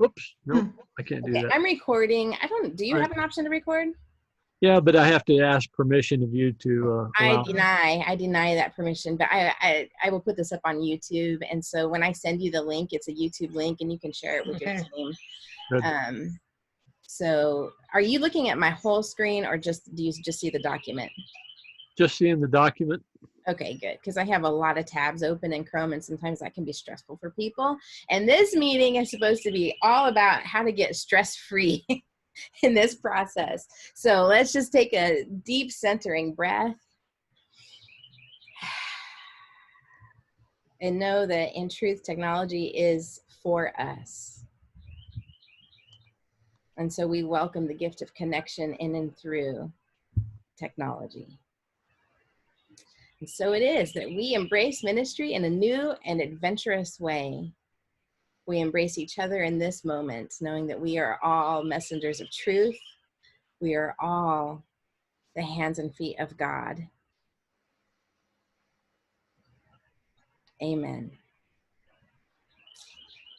Oops, nope, I can't do Okay, that. I'm recording. Do you All right. have an option to record? Yeah, but I have to ask permission of you to allow me. I deny that permission, but I will put this up on YouTube. And so when I send you the link, it's a YouTube link and you can share it with your team. Good. Um, so are you looking at my whole screen or do you just see the document? Just seeing the document. Okay, good. Because I have a lot of tabs open in Chrome and sometimes that can be stressful for people. And this meeting is supposed to be all about how to get stress-free in this process. So let's just take a deep centering breath and know that in truth, technology is for us. And so we welcome the gift of connection in and through technology. And so it is that we embrace ministry in a new and adventurous way. We embrace each other in this moment, knowing that we are all messengers of truth. We are all the hands and feet of God. Amen.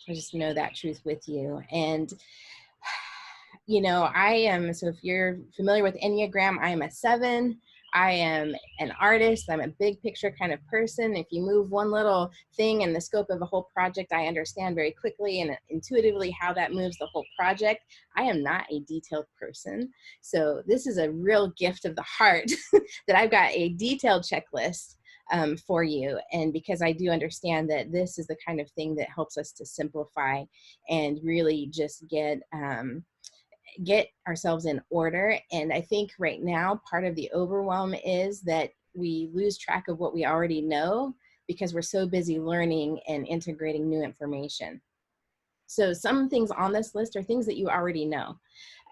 I just know that truth with you. And, you know, so if you're familiar with Enneagram, I am a 7. I am an artist. I'm a big picture kind of person. If you move one little thing in the scope of a whole project, I understand very quickly and intuitively how that moves the whole project. I am not a detailed person. So this is a real gift of the heart that I've got a detailed checklist for you. And because I do understand that this is the kind of thing that helps us to simplify and really just get ourselves in order. And I think right now, part of the overwhelm is that we lose track of what we already know because we're so busy learning and integrating new information. So some things on this list are things that you already know,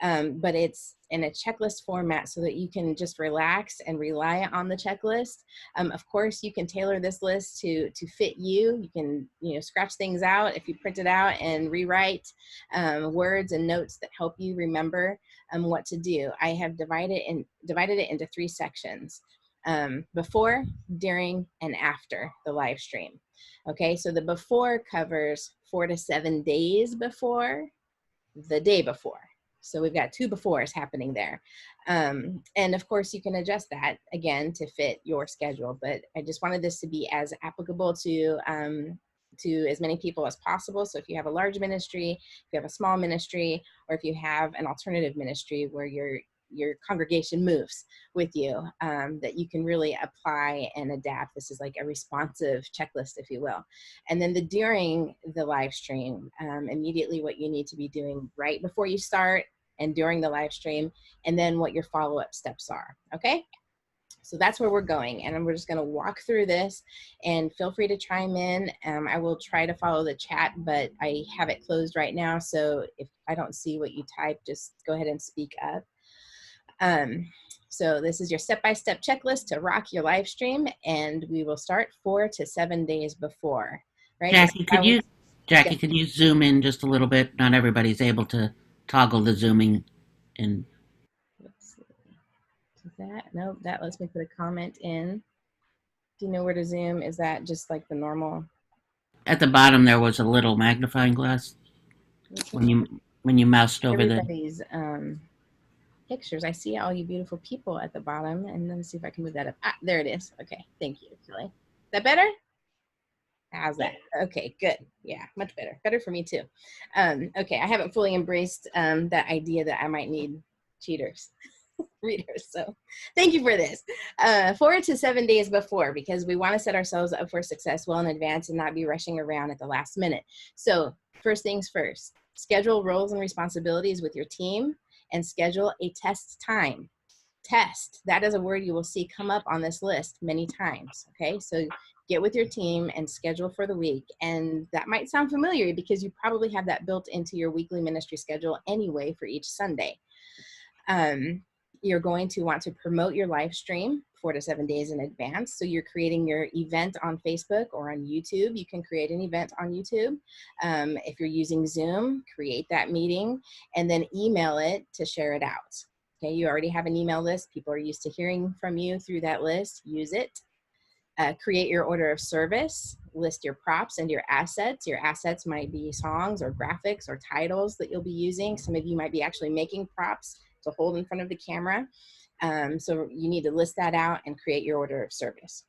but it's in a checklist format so that you can just relax and rely on the checklist. Of course, you can tailor this list to fit you. You can scratch things out if you print it out and rewrite words and notes that help you remember what to do. I have divided it into 3 sections. Before, during, and after the live stream. Okay, so the before covers 4 to 7 days before, the day before. So we've got 2 befores happening there. And of course, you can adjust that again to fit your schedule. But I just wanted this to be as applicable to as many people as possible. So if you have a large ministry, if you have a small ministry, or if you have an alternative ministry where your congregation moves with you, that you can really apply and adapt. This is like a responsive checklist, if you will. And then during the live stream, immediately what you need to be doing right before you start and during the live stream, and then what your follow-up steps are, okay? So that's where we're going, and we're just going to walk through this, and feel free to chime in. I will try to follow the chat, but I have it closed right now, so if I don't see what you type, just go ahead and speak up. So this is your step-by-step checklist to rock your live stream, and we will start 4 to 7 days before, right? Jackie, could you zoom in just a little bit? Not everybody's able to toggle the zooming in. Let's see. Is that, no, that lets me put a comment in. Do you know where to zoom? Is that just like the normal? At the bottom, there was a little magnifying glass when you moused over there. Everybody's pictures. I see all you beautiful people at the bottom, and let me see if I can move that up. Ah, there it is. Okay, thank you, Kelly. Is that better? How's that? Okay, good. Yeah, much better. Better for me too. Okay, I haven't fully embraced that idea that I might need cheaters. Readers. So thank you for this. 4 to 7 days before, because we want to set ourselves up for success well in advance and not be rushing around at the last minute. So first things first, schedule roles and responsibilities with your team and schedule a test time. Test, that is a word you will see come up on this list many times. Okay, so get with your team and schedule for the week. And that might sound familiar because you probably have that built into your weekly ministry schedule anyway for each Sunday. You're going to want to promote your live stream 4 to 7 days in advance. So you're creating your event on Facebook or on YouTube. You can create an event on YouTube. If you're using Zoom, create that meeting and then email it to share it out. Okay, you already have an email list. People are used to hearing from you through that list. Use it. Create your order of service. list your props and your assets. Your assets might be songs or graphics or titles that you'll be using. Some of you might be actually making props to hold in front of the camera. So you need to list that out and create your order of service.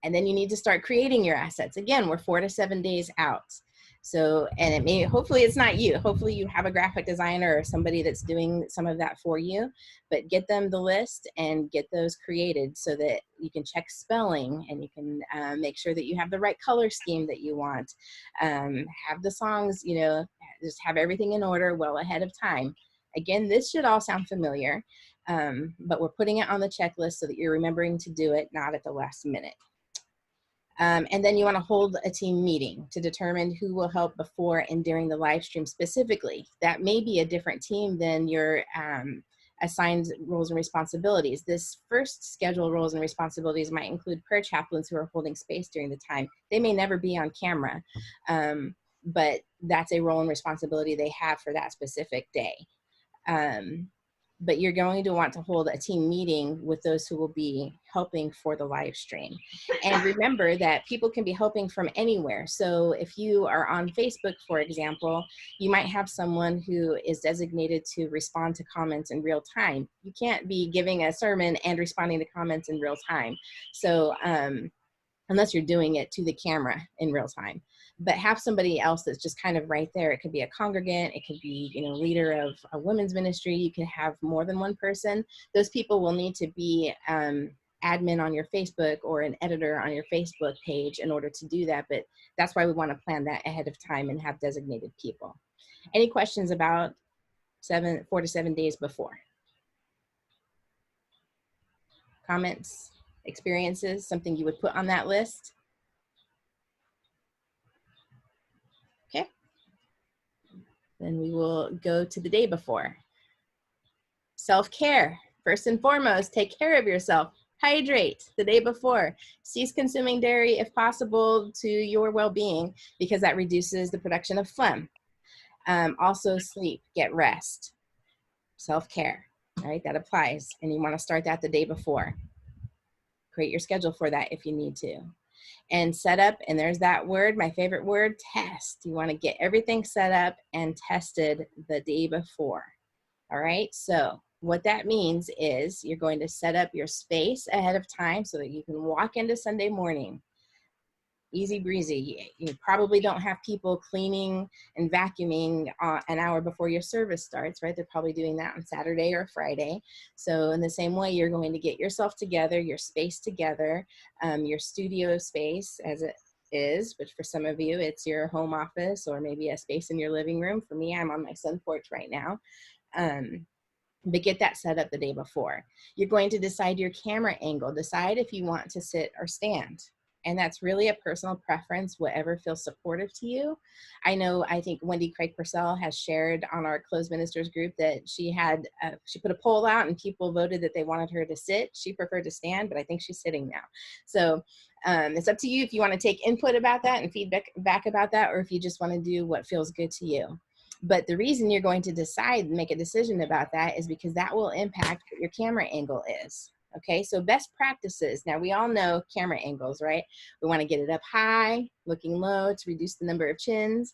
And then you need to start creating your assets. Again, we're 4 to 7 days out. So, and it may, hopefully it's not you. Hopefully you have a graphic designer or somebody that's doing some of that for you, but get them the list and get those created so that you can check spelling and you can make sure that you have the right color scheme that you want. Have the songs, you know, just have everything in order well ahead of time. Again, this should all sound familiar, but we're putting it on the checklist so that you're remembering to do it, not at the last minute. And then you want to hold a team meeting to determine who will help before and during the live stream specifically. That may be a different team than your assigned roles and responsibilities. This first scheduled roles and responsibilities might include prayer chaplains who are holding space during the time. They may never be on camera, but that's a role and responsibility they have for that specific day. But you're going to want to hold a team meeting with those who will be helping for the live stream. And remember that people can be helping from anywhere. So if you are on Facebook, for example, you might have someone who is designated to respond to comments in real time. You can't be giving a sermon and responding to comments in real time. So unless you're doing it to the camera in real time. But have somebody else that's just kind of right there. It could be a congregant, it could be, you know, leader of a women's ministry. You can have more than one person. Those people will need to be admin on your Facebook or an editor on your Facebook page in order to do that. But that's why we want to plan that ahead of time and have designated people. Any questions about 4 to 7 days before? Comments, experiences, something you would put on that list? Okay. Then we will go to the day before. Self-care. First and foremost, take care of yourself. Hydrate the day before. Cease consuming dairy if possible to your well-being because that reduces the production of phlegm. Also sleep, get rest. Self-care, right? That applies. And you want to start that the day before. Create your schedule for that if you need to. And set up, and there's that word, my favorite word, test. You want to get everything set up and tested the day before. All right, so what that means is you're going to set up your space ahead of time so that you can walk into Sunday morning. Easy breezy. You probably don't have people cleaning and vacuuming an hour before your service starts, right? They're probably doing that on Saturday or Friday. So in the same way, you're going to get yourself together, your space together, your studio space as it is, which for some of you, it's your home office or maybe a space in your living room. For me, I'm on my sun porch right now. But get that set up the day before. You're going to decide your camera angle. Decide if you want to sit or stand. And that's really a personal preference, whatever feels supportive to you. I think Wendy Craig Purcell has shared on our closed ministers group that she put a poll out and people voted that they wanted her to sit. She preferred to stand, but I think she's sitting now. So it's up to you if you want to take input about that and feedback about that, or if you just want to do what feels good to you. But the reason you're going to make a decision about that is because that will impact what your camera angle is. Okay, so best practices. Now we all know camera angles, right? We want to get it up high, looking low to reduce the number of chins.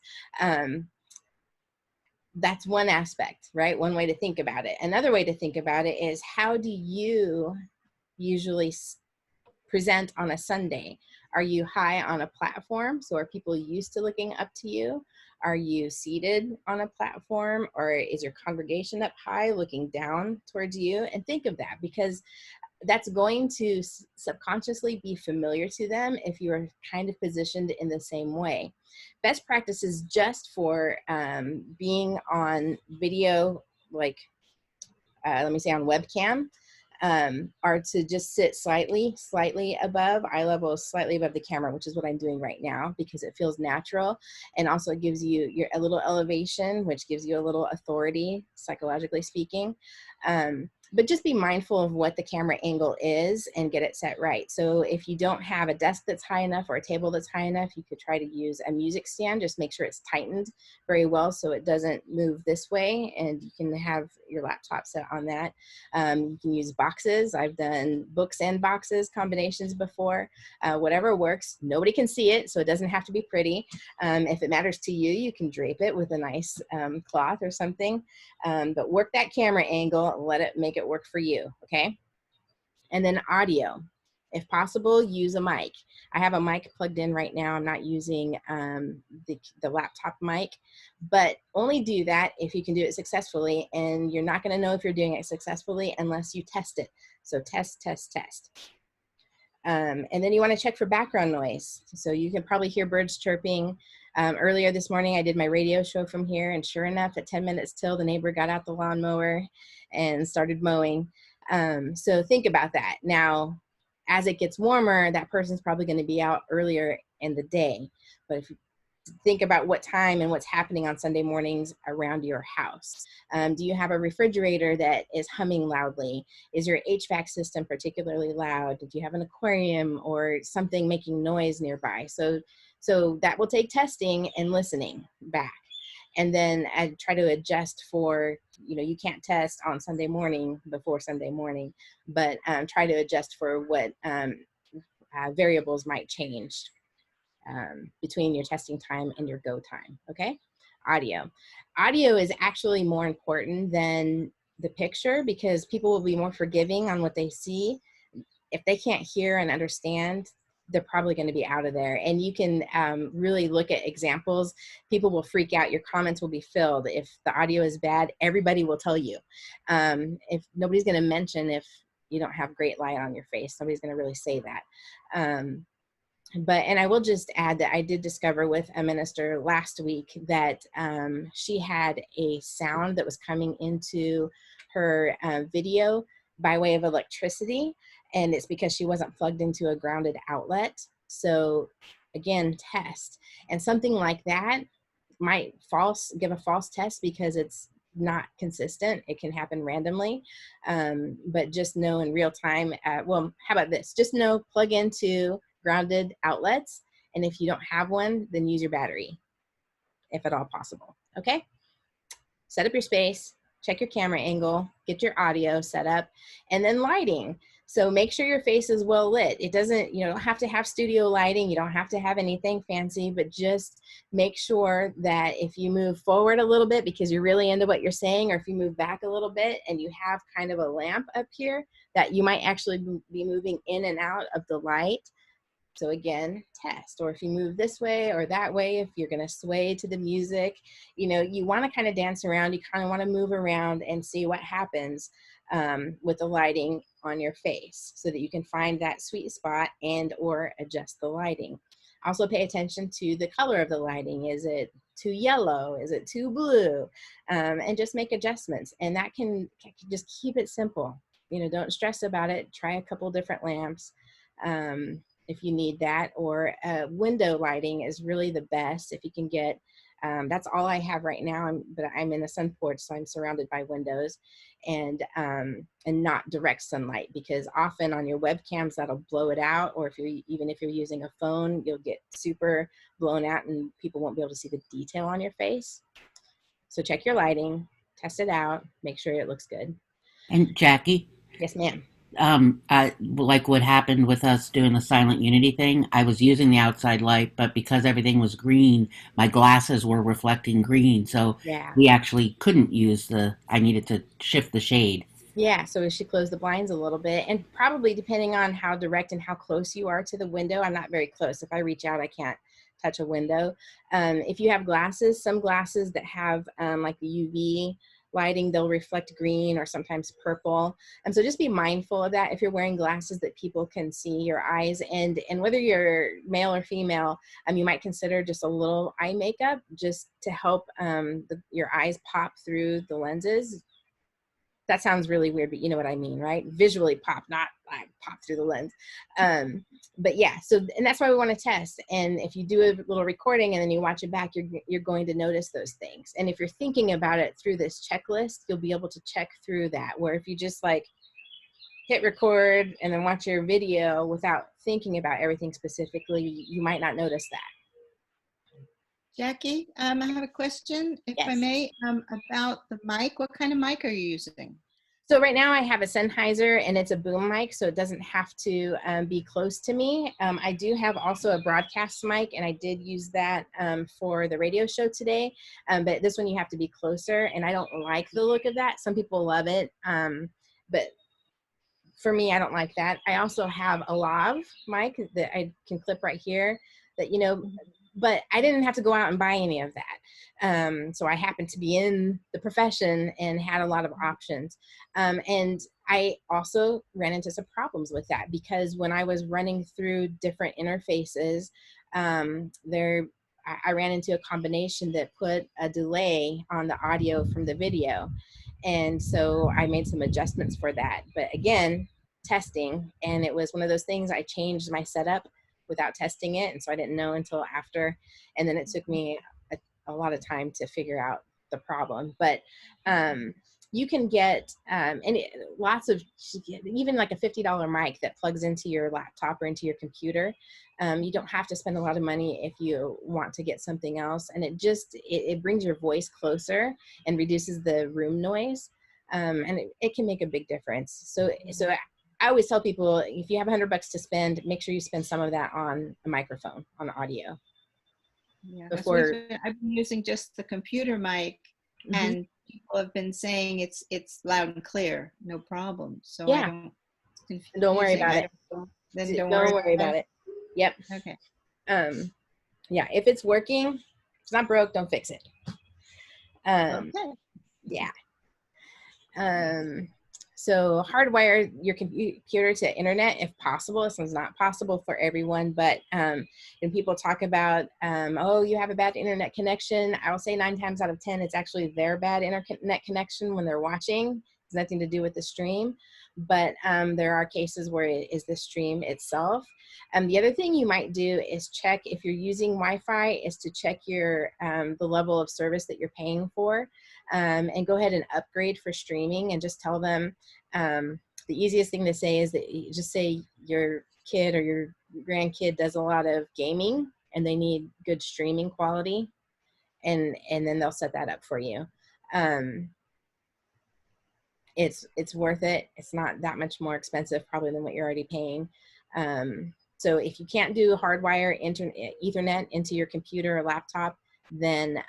That's one aspect, right? One way to think about it. Another way to think about it is, how do you usually present on a Sunday? Are you high on a platform? So are people used to looking up to you? Are you seated on a platform, or is your congregation up high looking down towards you? And think of that, because that's going to subconsciously be familiar to them if you are kind of positioned in the same way. Best practices just for being on video, like let me say on webcam, are to just sit slightly above, eye level slightly above the camera, which is what I'm doing right now because it feels natural. And also it gives you a little elevation, which gives you a little authority, psychologically speaking. but just be mindful of what the camera angle is and get it set right. So if you don't have a desk that's high enough or a table that's high enough, you could try to use a music stand. Just make sure it's tightened very well so it doesn't move this way, and you can have your laptop set on that. You can use boxes. I've done books and boxes combinations before. Whatever works. Nobody can see it, so it doesn't have to be pretty. If it matters to you, you can drape it with a nice cloth or something. But work that camera angle, let it make it work for you, okay? And then audio. If possible, use a mic. I have a mic plugged in right now. I'm not using the laptop mic, but only do that if you can do it successfully, and you're not gonna know if you're doing it successfully unless you test it. So test, test, test. And then you want to check for background noise. So you can probably hear birds chirping. Earlier this morning, I did my radio show from here, and sure enough, at 10 minutes till, the neighbor got out the lawnmower and started mowing. So think about that. Now, as it gets warmer, that person's probably going to be out earlier in the day. But if you think about what time and what's happening on Sunday mornings around your house. Do you have a refrigerator that is humming loudly? Is your HVAC system particularly loud? Do you have an aquarium or something making noise nearby? So that will take testing and listening back. And then I try to adjust for, you can't test on Sunday morning before Sunday morning, but try to adjust for what variables might change between your testing time and your go time, okay? Audio. Audio is actually more important than the picture because people will be more forgiving on what they see. If they can't hear and understand, they're probably going to be out of there. And you can really look at examples. People will freak out. Your comments will be filled. If the audio is bad, everybody will tell you. If nobody's going to mention if you don't have great light on your face, nobody's going to really say that. And I will just add that I did discover with a minister last week that she had a sound that was coming into her video by way of electricity, and it's because she wasn't plugged into a grounded outlet. So again, test. And something like that might give a false test because it's not consistent. It can happen randomly, but just know in real time. Well, how about this? Just know, plug into grounded outlets, and if you don't have one, then use your battery, if at all possible, okay? Set up your space, check your camera angle, get your audio set up, and then lighting. So make sure your face is well lit. It doesn't, you don't have to have studio lighting, you don't have to have anything fancy, but just make sure that if you move forward a little bit because you're really into what you're saying, or if you move back a little bit and you have kind of a lamp up here, that you might actually be moving in and out of the light. So again, test. Or if you move this way or that way, if you're going to sway to the music, you want to kind of dance around. You kind of want to move around and see what happens with the lighting on your face so that you can find that sweet spot and or adjust the lighting. Also pay attention to the color of the lighting. Is it too yellow? Is it too blue? And just make adjustments. And that can just keep it simple. Don't stress about it. Try a couple different lamps. If you need that, or window lighting is really the best if you can get. That's all I have right now, but I'm in a sun porch, so I'm surrounded by windows and not direct sunlight, because often on your webcams that'll blow it out, or even if you're using a phone, you'll get super blown out and people won't be able to see the detail on your face. So check your lighting, test it out, make sure it looks good. And Jackie? Yes, ma'am. Like what happened with us doing the silent unity thing, I was using the outside light, but because everything was green, my glasses were reflecting green. So Yeah. we actually couldn't use I needed to shift the shade. Yeah, so we should close the blinds a little bit, and probably depending on how direct and how close you are to the window. I'm not very close. If I reach out, I can't touch a window. If you have glasses, some glasses that have like the UV lighting, they'll reflect green or sometimes purple. So just be mindful of that if you're wearing glasses that people can see your eyes. And whether you're male or female, you might consider just a little eye makeup just to help your eyes pop through the lenses. That sounds really weird, but you know what I mean, right? Visually pop, not like pop through the lens. But yeah, so, and that's why we want to test. And if you do a little recording and then you watch it back, you're going to notice those things. And if you're thinking about it through this checklist, you'll be able to check through that. Where if you just like hit record and then watch your video without thinking about everything specifically, you might not notice that. Jackie, I have a question, if I Yes. may, about the mic. What kind of mic are you using? So right now I have a Sennheiser and it's a boom mic, so it doesn't have to be close to me. I do have also a broadcast mic, and I did use that for the radio show today, but this one you have to be closer, and I don't like the look of that. Some people love it, but for me, I don't like that. I also have a lav mic that I can clip right here that, you know, but I didn't have to go out and buy any of that. So I happened to be in the profession and had a lot of options. And I also ran into some problems with that, because when I was running through different interfaces, I ran into a combination that put a delay on the audio from the video. And so I made some adjustments for that. But again, testing, and it was one of those things, I changed my setup without testing it, and so I didn't know until after, and then it took me a lot of time to figure out the problem. But you can get lots of, even like a $50 mic that plugs into your laptop or into your computer. You don't have to spend a lot of money if you want to get something else, and it brings your voice closer and reduces the room noise, and it can make a big difference. So I always tell people, if you have $100 to spend, make sure you spend some of that on a microphone, on audio. Yeah, Before, I've been using just the computer mic, Mhm. and people have been saying it's loud and clear, no problem. So Yeah. I don't. It's confusing. Don't worry about it. Then Don't worry about it. Yep. Okay. Yeah, if it's working, if it's not broke, don't fix it. Okay. Yeah. So hardwire your computer to internet if possible. This one's not possible for everyone, but when people talk about, oh, you have a bad internet connection, I will say 9 times out of 10, it's actually their bad internet connection when they're watching. It's nothing to do with the stream, but there are cases where it is the stream itself. The other thing you might do is check, if you're using Wi-Fi, is to check your the level of service that you're paying for, and go ahead and upgrade for streaming, and just tell them, the easiest thing to say is that you just say your kid or your grandkid does a lot of gaming and they need good streaming quality, and then they'll set that up for you. It's worth it. It's not that much more expensive probably than what you're already paying. So if you can't do hardwire Ethernet into your computer or laptop, then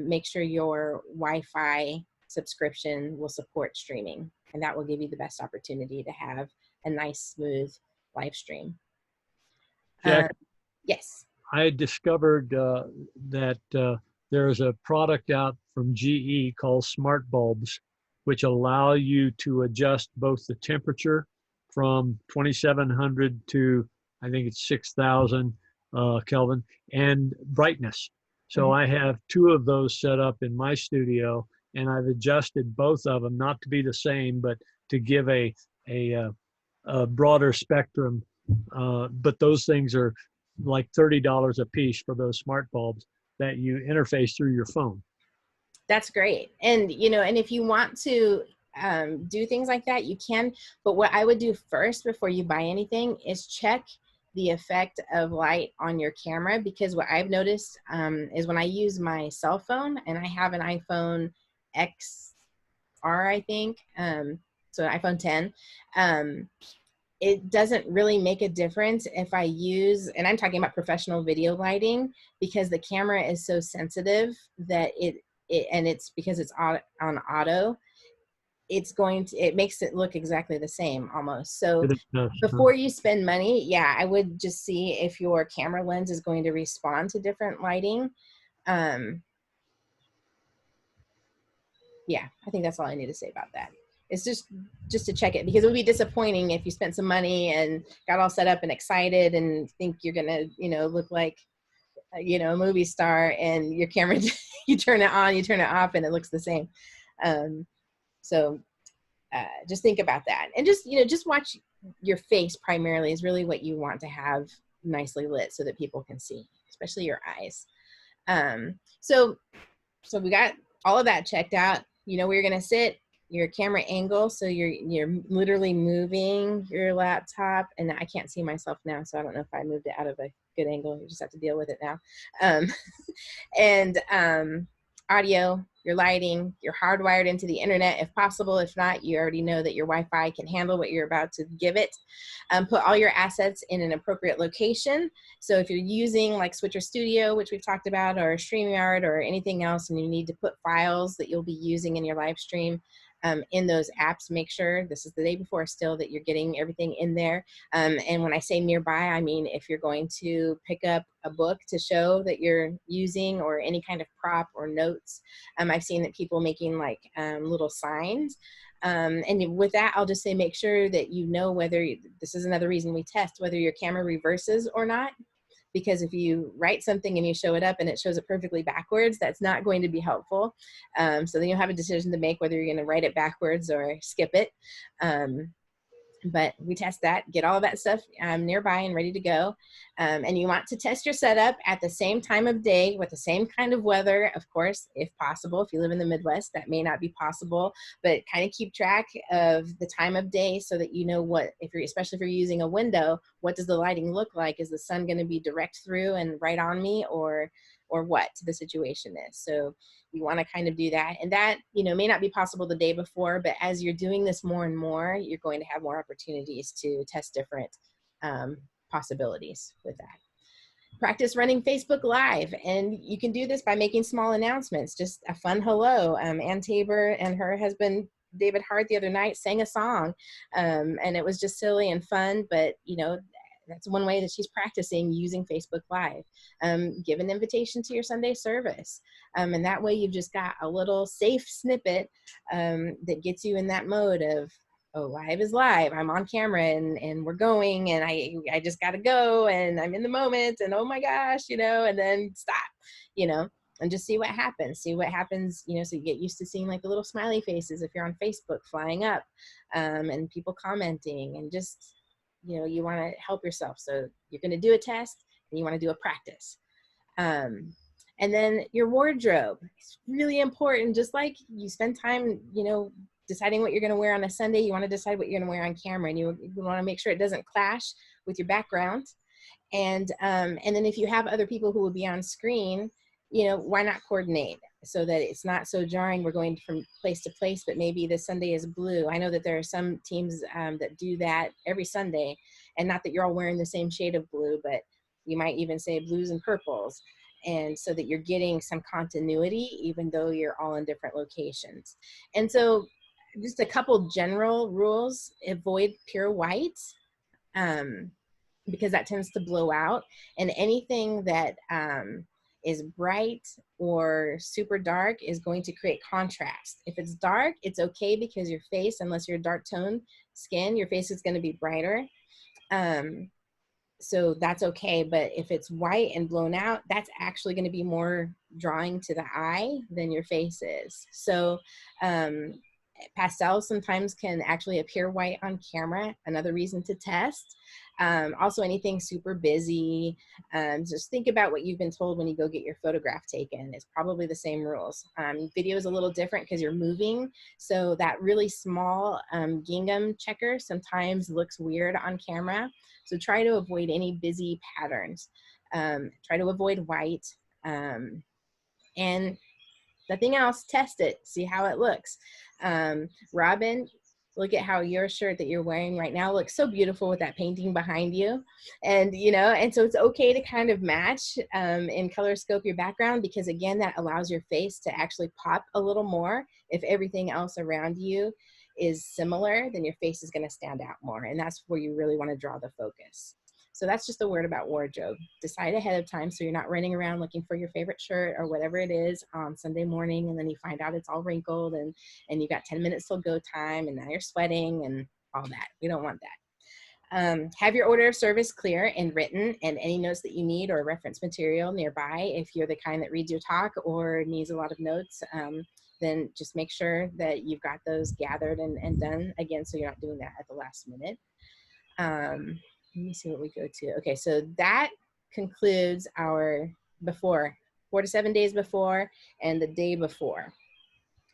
make sure your Wi-Fi subscription will support streaming, and that will give you the best opportunity to have a nice, smooth live stream. Jack, Yes. I discovered that there is a product out from GE called smart bulbs, which allow you to adjust both the temperature from 2700 to, I think it's 6000 Kelvin, and brightness. So I have 2 of those set up in my studio, and I've adjusted both of them, not to be the same, but to give a broader spectrum. But those things are like $30 a piece for those smart bulbs that you interface through your phone. That's great. And, you know, and if you want to do things like that, you can. But what I would do first before you buy anything is check the effect of light on your camera, because what I've noticed is when I use my cell phone, and I have an iPhone XR, I think, so iPhone 10, it doesn't really make a difference if I use, and I'm talking about professional video lighting, because the camera is so sensitive that and it's because it's on auto, it makes it look exactly the same almost. So before you spend money, yeah, I would just see if your camera lens is going to respond to different lighting. Yeah, I think that's all I need to say about that. It's just to check it, because it would be disappointing if you spent some money and got all set up and excited and think you're gonna, you know, look like, you know, a movie star, and your camera, you turn it on, you turn it off, and it looks the same. So just think about that. And just, just watch your face primarily is really what you want to have nicely lit so that people can see, especially your eyes. So we got all of that checked out. You know where you're going to sit, your camera angle. So you're literally moving your laptop, and I can't see myself now, so I don't know if I moved it out of a good angle. You just have to deal with it now. And audio, your lighting, you're hardwired into the internet if possible. If not, you already know that your Wi-Fi can handle what you're about to give it. Put all your assets in an appropriate location. So if you're using like Switcher Studio, which we've talked about, or StreamYard or anything else, and you need to put files that you'll be using in your live stream in those apps, make sure this is the day before still that you're getting everything in there. And when I say nearby, I mean if you're going to pick up a book to show that you're using, or any kind of prop or notes. I've seen that people making like little signs. And with that, I'll just say make sure that you know whether, this is another reason we test, whether your camera reverses or not. Because if you write something and you show it up and it shows it perfectly backwards, that's not going to be helpful. So then you'll have a decision to make whether you're going to write it backwards or skip it. But we test that, get all of that stuff nearby and ready to go. And you want to test your setup at the same time of day with the same kind of weather, of course, if possible. If you live in the Midwest, that may not be possible, but kind of keep track of the time of day so that you know what, especially if you're using a window, what does the lighting look like? Is the sun going to be direct through and right on me, or what the situation is? So you want to kind of do that. And that, may not be possible the day before, but as you're doing this more and more, you're going to have more opportunities to test different possibilities with that. Practice running Facebook Live. And you can do this by making small announcements, just a fun hello. Ann Tabor and her husband, David Hart, the other night sang a song. And it was just silly and fun, but that's one way that she's practicing using Facebook Live. Give an invitation to your Sunday service. And that way you've just got a little safe snippet that gets you in that mode of, oh, live is live. I'm on camera and we're going, and I just got to go, and I'm in the moment, and oh my gosh, and then stop, and just see what happens. So you get used to seeing like the little smiley faces if you're on Facebook flying up, and people commenting, and just, you want to help yourself. So you're going to do a test and you want to do a practice. And then your wardrobe. It's really important. Just like you spend time, deciding what you're going to wear on a Sunday, you want to decide what you're going to wear on camera, and you want to make sure it doesn't clash with your background. And then if you have other people who will be on screen, why not coordinate so that it's not so jarring? We're going from place to place, but maybe this Sunday is blue. I know that there are some teams that do that every Sunday, and not that you're all wearing the same shade of blue, but you might even say blues and purples, and so that you're getting some continuity even though you're all in different locations. And so just a couple general rules: avoid pure white, because that tends to blow out, and anything that is bright or super dark is going to create contrast. If it's dark, it's okay, because your face, unless you're dark toned skin, your face is going to be brighter. So that's okay. But if it's white and blown out, that's actually going to be more drawing to the eye than your face is. So pastels sometimes can actually appear white on camera. Another reason to test. Also, anything super busy, just think about what you've been told when you go get your photograph taken. It's probably the same rules. Video is a little different because you're moving, so that really small gingham checker sometimes looks weird on camera. So try to avoid any busy patterns. Try to avoid white, and nothing else. Test it, see how it looks. Robin, look at how your shirt that you're wearing right now looks so beautiful with that painting behind you. And, and so it's okay to kind of match and color scope your background, because again, that allows your face to actually pop a little more. If everything else around you is similar, then your face is going to stand out more. And that's where you really want to draw the focus. So that's just a word about wardrobe. Decide ahead of time so you're not running around looking for your favorite shirt or whatever it is on Sunday morning, and then you find out it's all wrinkled and you got 10 minutes till go time, and now you're sweating and all that. We don't want Have your order of service clear and written, and any notes that you need or reference material nearby. If you're the kind that reads your talk or needs a lot of notes, then just make sure that you've got those gathered and done again, so you're not doing that at the last minute. Let me see what we go to. Okay, so that concludes our before, 4 to 7 days before and the day before.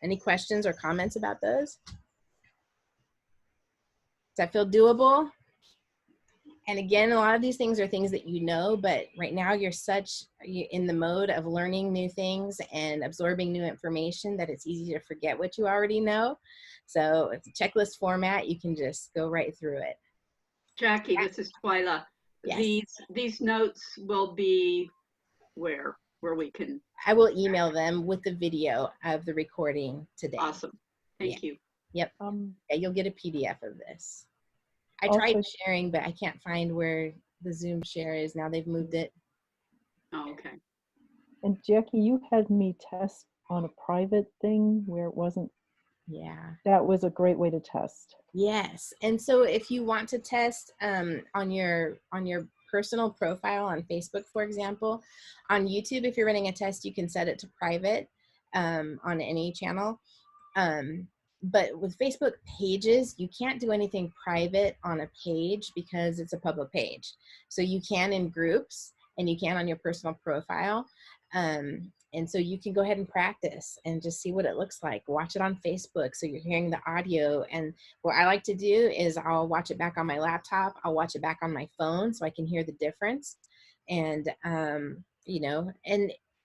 Any questions or comments about those? Does that feel doable? And again, a lot of these things are things that you know, but right now you're in the mode of learning new things and absorbing new information that it's easy to forget what you already know. So it's a checklist format. You can just go right through it. Jackie, this is Twyla. Yes. These notes will be where we can. I will email them with the video of the recording today. Awesome. Thank you. Yep. Yeah, you'll get a PDF of this. I tried sharing, but I can't find where the Zoom share is. Now they've moved it. Oh, okay. And Jackie, you had me test on a private thing where it wasn't. Yeah. That was a great way to test. Yes. And so if you want to test on your personal profile on Facebook, for example, on YouTube, if you're running a test, you can set it to private on any channel. But with Facebook pages, you can't do anything private on a page because it's a public page. So you can in groups and you can on your personal profile. And so you can go ahead and practice and just see what it looks like. Watch it on Facebook so you're hearing the audio. And what I like to do is I'll watch it back on my laptop. I'll watch it back on my phone so I can hear the difference. And, you know,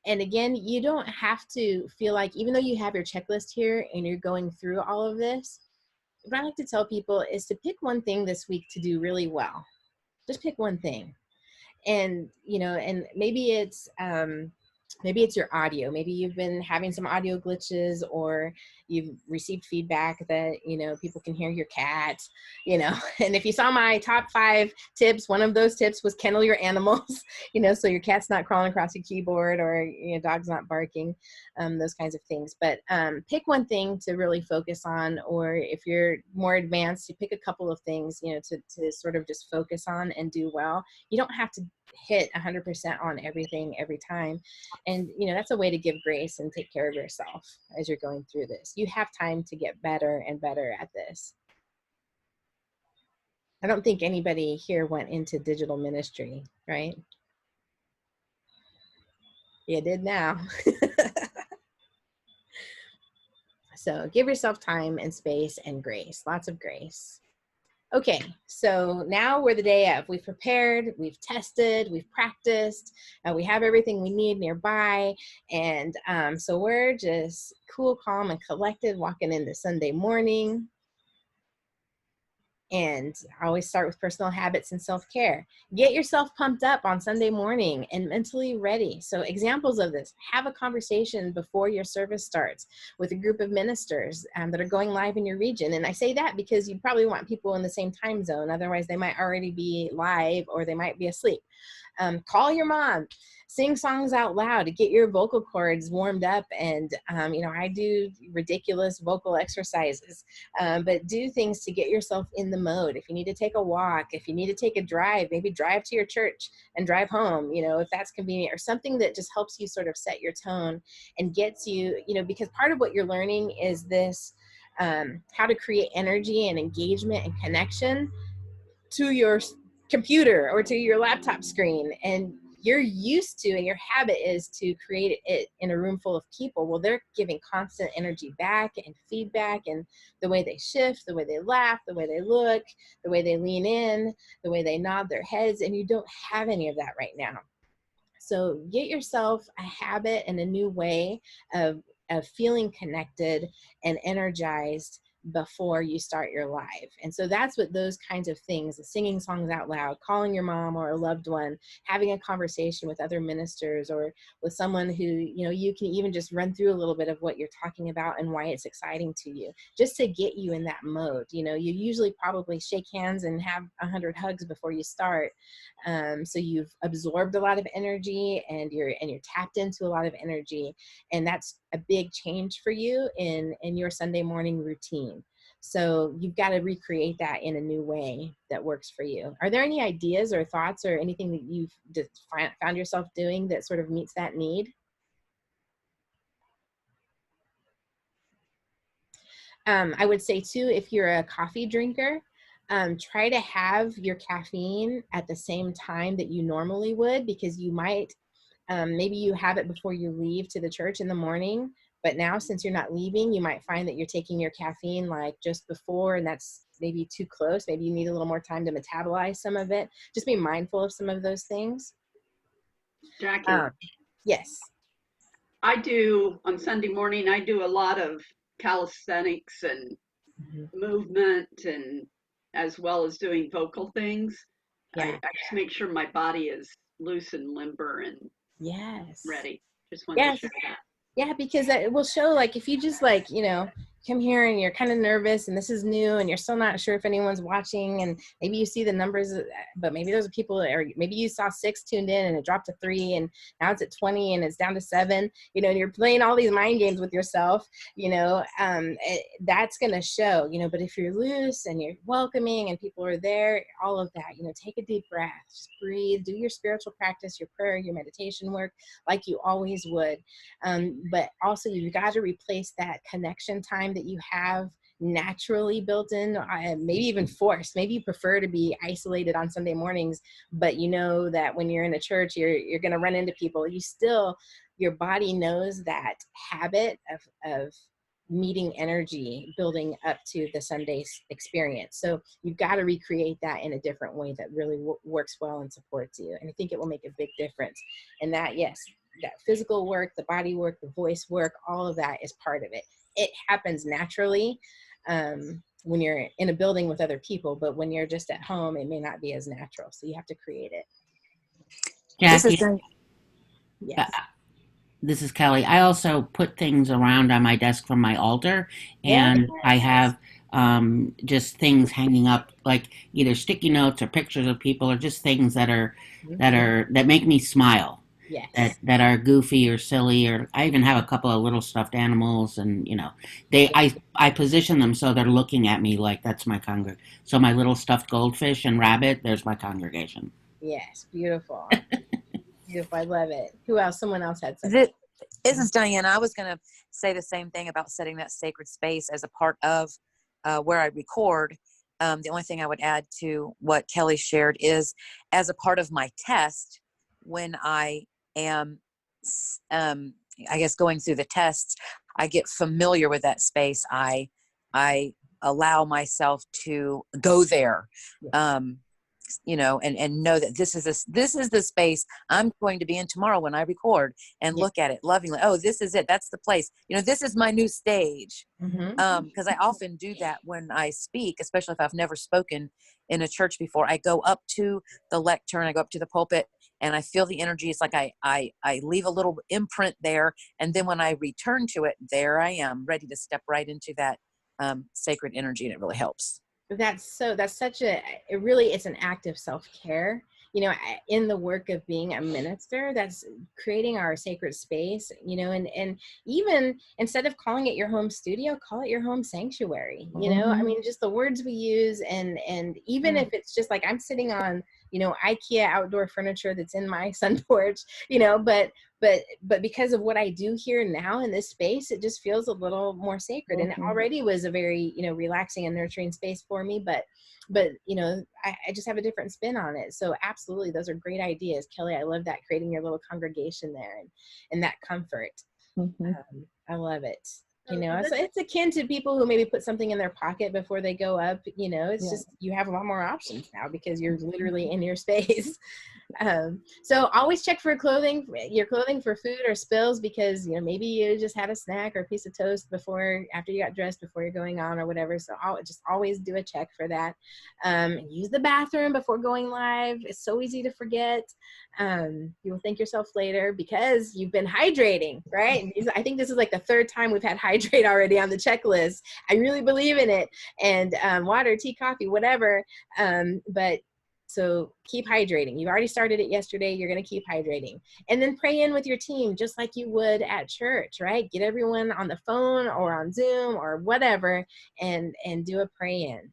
and again, you don't have to feel like, even though you have your checklist here and you're going through all of this, what I like to tell people is to pick one thing this week to do really well. Just pick one thing. And, you know, and maybe it's your audio. Maybe you've been having some audio glitches, or you've received feedback that, you know, people can hear your cat, you know. And if you saw my top 5 tips, one of those tips was kennel your animals, you know, so your cat's not crawling across your keyboard, or, you know, dog's not barking, those kinds of things. But pick one thing to really focus on, or if you're more advanced, you pick a couple of things, you know, to sort of just focus on and do well. You don't have to hit 100% on everything every time. And, you know, that's a way to give grace and take care of yourself as you're going through this. You have time to get better and better at this. I don't think anybody here went into digital ministry, right? You did now. So give yourself time and space and grace, lots of grace. Okay, so now we're the day of. We've prepared, we've tested, we've practiced, we have everything we need nearby. And so we're just cool, calm, and collected walking into Sunday morning. And I always start with personal habits and self-care. Get yourself pumped up on Sunday morning and mentally ready. So examples of this: have a conversation before your service starts with a group of ministers that are going live in your region. And I say that because you probably want people in the same time zone. Otherwise, they might already be live or they might be asleep. Call your mom. Sing songs out loud to get your vocal cords warmed up. And, you know, I do ridiculous vocal exercises, but do things to get yourself in the mode. If you need to take a walk, if you need to take a drive, maybe drive to your church and drive home, you know, if that's convenient, or something that just helps you sort of set your tone and gets you, you know, because part of what you're learning is this, how to create energy and engagement and connection to your computer or to your laptop screen. And you're used to, and your habit is to create it in a room full of people. Well, they're giving constant energy back and feedback, and the way they shift, the way they laugh, the way they look, the way they lean in, the way they nod their heads, and you don't have any of that right now. So get yourself a habit and a new way of feeling connected and energized before you start your live. And so that's what those kinds of things, singing songs out loud, calling your mom or a loved one, having a conversation with other ministers or with someone who, you know, you can even just run through a little bit of what you're talking about and why it's exciting to you, just to get you in that mode. You know, you usually probably shake hands and have 100 hugs before you start. So you've absorbed a lot of energy and you're tapped into a lot of energy. And that's a big change for you in your Sunday morning routine. So you've got to recreate that in a new way that works for you. Are there any ideas or thoughts or anything that you've just found yourself doing that sort of meets that need? I would say too, if you're a coffee drinker, try to have your caffeine at the same time that you normally would, because you might, maybe you have it before you leave to the church in the morning, but now since you're not leaving, you might find that you're taking your caffeine like just before, and that's maybe too close. Maybe you need a little more time to metabolize some of it. Just be mindful of some of those things. Jackie, Yes. I do on Sunday morning, I do a lot of calisthenics and movement, and as well as doing vocal things. Yeah. I just make sure my body is loose and limber and Yes. ready. Just wanted Yes. to share that. Yeah, because it will show, like, if you just, like, you know, come here and you're kind of nervous and this is new and you're still not sure if anyone's watching, and maybe you see the numbers, but maybe those are people, or maybe you saw 6 tuned in and it dropped to 3 and now it's at 20 and it's down to 7, you know, and you're playing all these mind games with yourself, you know, that's going to show, you know. But if you're loose and you're welcoming and people are there, all of that, you know, take a deep breath, just breathe, do your spiritual practice, your prayer, your meditation work like you always would. But also you've got to replace that connection time that you have naturally built in, maybe even forced. Maybe you prefer to be isolated on Sunday mornings, but you know that when you're in a church, you're going to run into people. Your body knows that habit of meeting energy building up to the Sunday experience. So you've got to recreate that in a different way that really works well and supports you. And I think it will make a big difference. And that, yes, that physical work, the body work, the voice work, all of that is part of it. It happens naturally when you're in a building with other people, but when you're just at home, it may not be as natural. So you have to create it. Jackie, Yes. this is Kelly. I also put things around on my desk from my altar, and Yes. I have just things hanging up, like either sticky notes or pictures of people, or just things that make me smile. Yes. That are goofy or silly, or I even have a couple of little stuffed animals, and you know, I position them so they're looking at me like that's my congregation. So my little stuffed goldfish and rabbit, there's my congregation. Yes, beautiful. Beautiful. I love it. Who else? Someone else had something. This is Diana. I was going to say the same thing about setting that sacred space as a part of where I record. The only thing I would add to what Kelly shared is, as a part of my test, when I am, I guess, going through the tests, I get familiar with that space. I allow myself to go there, you know, and know that this is the space I'm going to be in tomorrow when I record, and look at it lovingly. Oh, this is it. That's the place. You know, this is my new stage. Because I often do that when I speak, especially if I've never spoken in a church before. I go up to the lectern, I go up to the pulpit, and I feel the energy. It's like I leave a little imprint there, and then when I return to it, there I am, ready to step right into that sacred energy, and it really helps. It's an act of self-care, you know, in the work of being a minister. That's creating our sacred space, you know, and even instead of calling it your home studio, call it your home sanctuary, you know. I mean, just the words we use, and even if it's just like I'm sitting on, you know, IKEA outdoor furniture that's in my sun porch, you know, but because of what I do here now in this space, it just feels a little more sacred. And it already was a very, you know, relaxing and nurturing space for me, but you know, I just have a different spin on it. So absolutely, those are great ideas, Kelly. I love that, creating your little congregation there and that comfort. I love it. You know, so it's akin to people who maybe put something in their pocket before they go up. You know, it's just, you have a lot more options now because you're literally in your space. So always check for your clothing for food or spills, because, you know, maybe you just had a snack or a piece of toast after you got dressed, before you're going on or whatever. So I'll just always do a check for that. Use the bathroom before going live. It's so easy to forget. You will thank yourself later because you've been hydrating, right? I think this is like the 3rd time we've had hydrate already on the checklist. I really believe in it. And water, tea, coffee, whatever. But So keep hydrating. You already started it yesterday. You're going to keep hydrating. And then pray in with your team just like you would at church, right? Get everyone on the phone or on Zoom or whatever and do a pray in.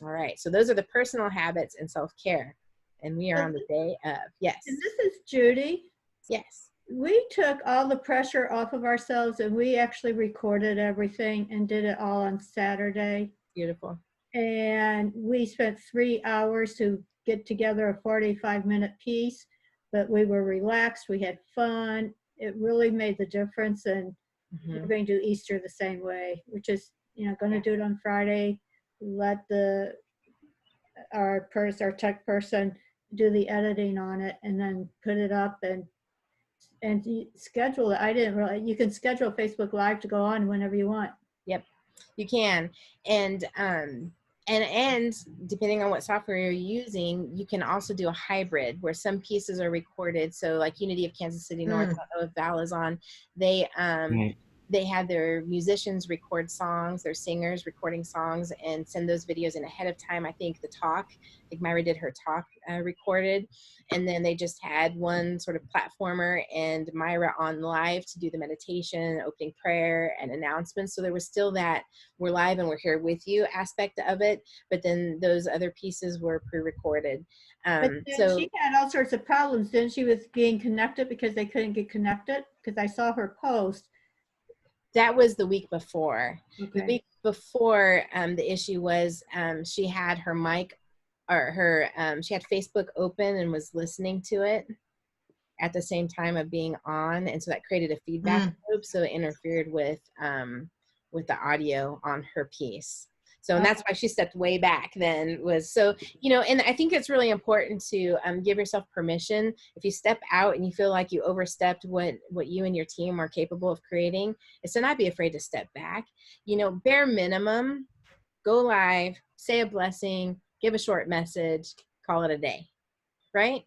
All right. So those are the personal habits and self-care. And we are on the day of. Yes. And this is Judy. Yes. We took all the pressure off of ourselves and we actually recorded everything and did it all on Saturday. Beautiful. And we spent 3 hours to get together a 45-minute piece, but we were relaxed. We had fun. It really made the difference. And we're going to do Easter the same way. We're just, going to do it on Friday. Let our tech person do the editing on it and then put it up and schedule it. I didn't really, you can schedule Facebook Live to go on whenever you want. Yep, you can. And depending on what software you're using, you can also do a hybrid where some pieces are recorded. So like Unity of Kansas City North, I don't know if Val is on, they had their musicians record songs, their singers recording songs and send those videos in ahead of time. I think Myra did her talk recorded. And then they just had one sort of platformer and Myra on live to do the meditation, opening prayer and announcements. So there was still that we're live and we're here with you aspect of it. But then those other pieces were pre-recorded. But so she had all sorts of problems, didn't she, with being connected because they couldn't get connected? Because I saw her post. That was the week before. Okay. The week before, the issue was she had her mic or she had Facebook open and was listening to it at the same time of being on. And so that created a feedback loop. So it interfered with the audio on her piece. So, and that's why she stepped way back then and I think it's really important to give yourself permission. If you step out and you feel like you overstepped what you and your team are capable of creating, is to not be afraid to step back. Bare minimum, go live, say a blessing, give a short message, call it a day, right?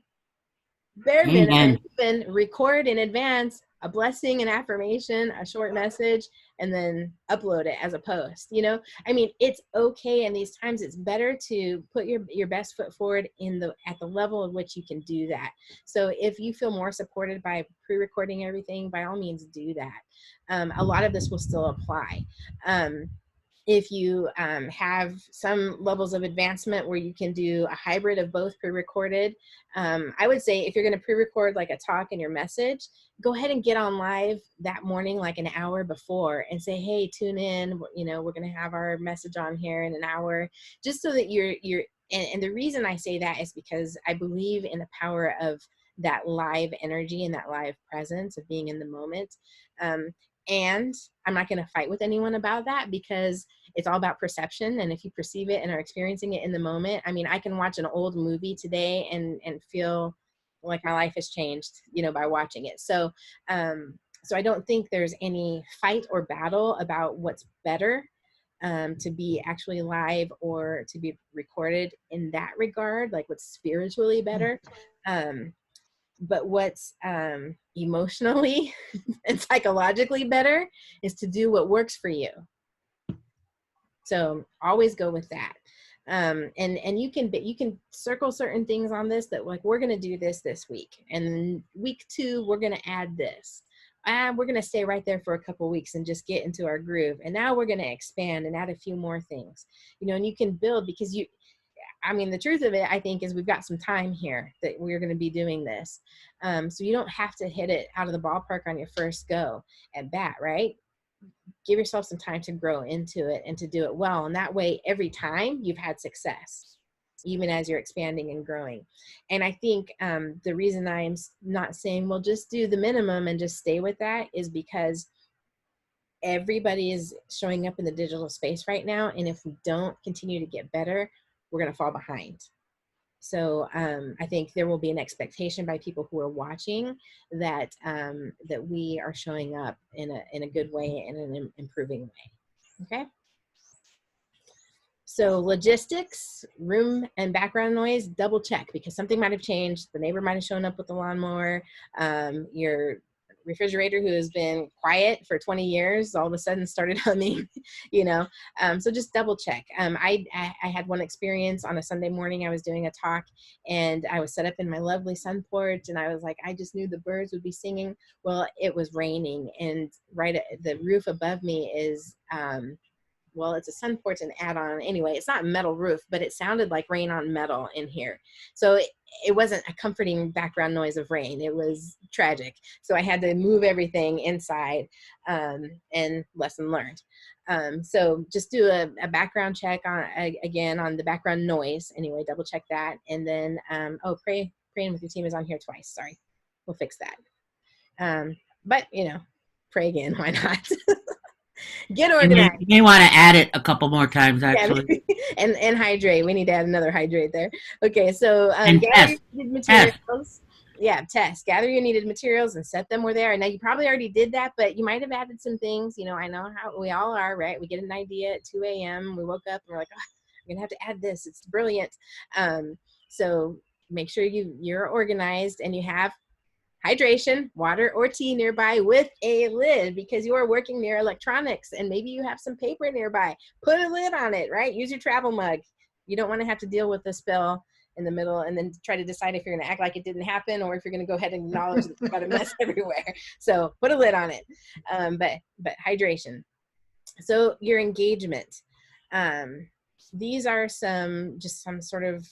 Bare minimum, even record in advance a blessing, an affirmation, a short message, and then upload it as a post. It's okay in these times. It's better to put your best foot forward at the level of which you can do that. So if you feel more supported by pre-recording everything, by all means do that. A lot of this will still apply. If you have some levels of advancement where you can do a hybrid of both pre-recorded, I would say if you're going to pre-record like a talk and your message, go ahead and get on live that morning, like an hour before, and say, hey, tune in, we're going to have our message on here in an hour, just so that and the reason I say that is because I believe in the power of that live energy and that live presence of being in the moment. And I'm not going to fight with anyone about that because it's all about perception. And if you perceive it and are experiencing it in the moment, I can watch an old movie today and feel like my life has changed, by watching it. So I don't think there's any fight or battle about what's better, to be actually live or to be recorded in that regard, like what's spiritually better. But what's emotionally and psychologically better is to do what works for you. So always go with that. And you can circle certain things on this that like, we're going to do this week. And then week 2, we're going to add this. We're going to stay right there for a couple weeks and just get into our groove. And now we're going to expand and add a few more things, and you can build because the truth of it, I think, is we've got some time here that we're going to be doing this. So you don't have to hit it out of the ballpark on your first go at bat, right? Give yourself some time to grow into it and to do it well. And that way, every time you've had success, even as you're expanding and growing. And I think the reason I'm not saying, well, just do the minimum and just stay with that is because everybody is showing up in the digital space right now. And if we don't continue to get better, we're going to fall behind. So I think there will be an expectation by people who are watching that that we are showing up in a good way and an improving way. Okay. So logistics, room and background noise, double check because something might have changed. The neighbor might have shown up with the lawnmower. Your refrigerator who has been quiet for 20 years all of a sudden started humming, so just double check. I had one experience on a Sunday morning. I was doing a talk and I was set up in my lovely sun porch, and I was like, I just knew the birds would be singing. Well, it was raining, and right at the roof above me is well, it's a sun porch and add-on. Anyway, it's not a metal roof, but it sounded like rain on metal in here. So it wasn't a comforting background noise of rain. It was tragic. So I had to move everything inside, and lesson learned. So just do a background check again on the background noise. Anyway, double check that. And then, praying with your team is on here twice. Sorry. We'll fix that. But pray again. Why not? Get organized. You may want to add it a couple more times, actually. Yeah, and hydrate. We need to add another hydrate there. Okay, so And gather test. your needed materials. Yeah, test. Gather your needed materials and set them where they are. Now, you probably already did that, but you might have added some things. I know how we all are, right? We get an idea at 2 a.m. We woke up and we're like, oh, I'm going to have to add this. It's brilliant. So make sure you're organized and you have hydration, water or tea nearby with a lid, because you are working near electronics and maybe you have some paper nearby. Put a lid on it, right? Use your travel mug. You don't want to have to deal with the spill in the middle and then try to decide if you're going to act like it didn't happen or if you're going to go ahead and acknowledge that you've got a mess everywhere. So put a lid on it. But hydration. So your engagement. These are some sort of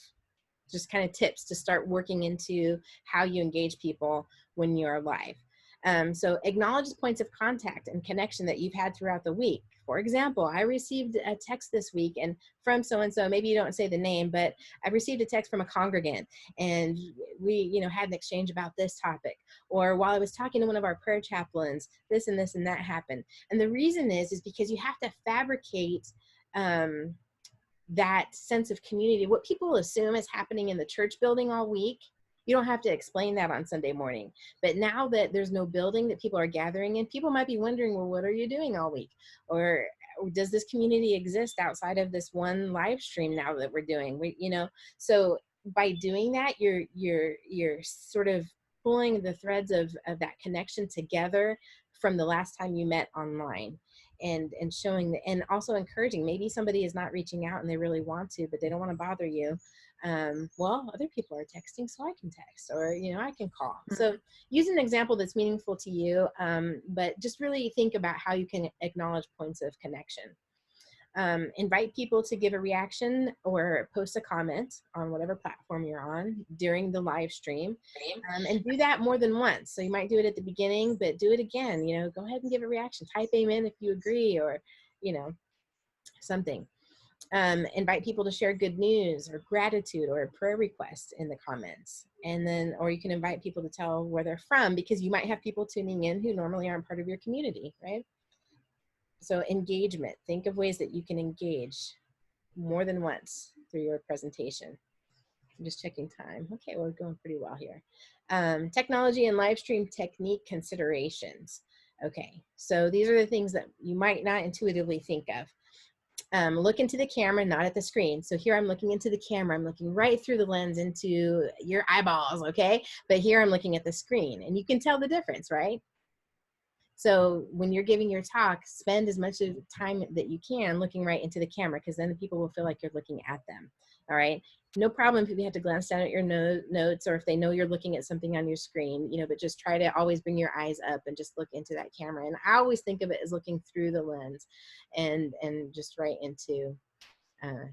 kind of tips to start working into how you engage people when you're live. So acknowledge the points of contact and connection that you've had throughout the week. For example, I received a text this week and from so-and-so, maybe you don't say the name, but I received a text from a congregant and we, had an exchange about this topic. Or while I was talking to one of our prayer chaplains, this and this and that happened. And the reason is because you have to fabricate that sense of community. What people assume is happening in the church building all week, you don't have to explain that on Sunday morning. But now that there's no building that people are gathering in, people might be wondering, well, what are you doing all week? Or does this community exist outside of this one live stream now that we're doing? So by doing that, you're sort of pulling the threads of that connection together from the last time you met online. And showing and also encouraging. Maybe somebody is not reaching out and they really want to, but they don't want to bother you. Well, other people are texting, so I can text, or I can call. So use an example that's meaningful to you, but just really think about how you can acknowledge points of connection. Invite people to give a reaction or post a comment on whatever platform you're on during the live stream, and do that more than once. So you might do it at the beginning, but do it again. Go ahead and give a reaction. Type amen if you agree, or something. Invite people to share good news or gratitude or a prayer request in the comments. And then, or you can invite people to tell where they're from, because you might have people tuning in who normally aren't part of your community, right? So engagement, think of ways that you can engage more than once through your presentation. I'm just checking time. Okay, we're going pretty well here. Technology and live stream technique considerations. Okay, so these are the things that you might not intuitively think of. Look into the camera, not at the screen. So here I'm looking into the camera. I'm looking right through the lens into your eyeballs, okay? But here I'm looking at the screen, and you can tell the difference, right? So when you're giving your talk, spend as much of time that you can looking right into the camera, because then the people will feel like you're looking at them. All right. No problem if you have to glance down at your notes, or if they know you're looking at something on your screen, but just try to always bring your eyes up and just look into that camera. And I always think of it as looking through the lens and just right into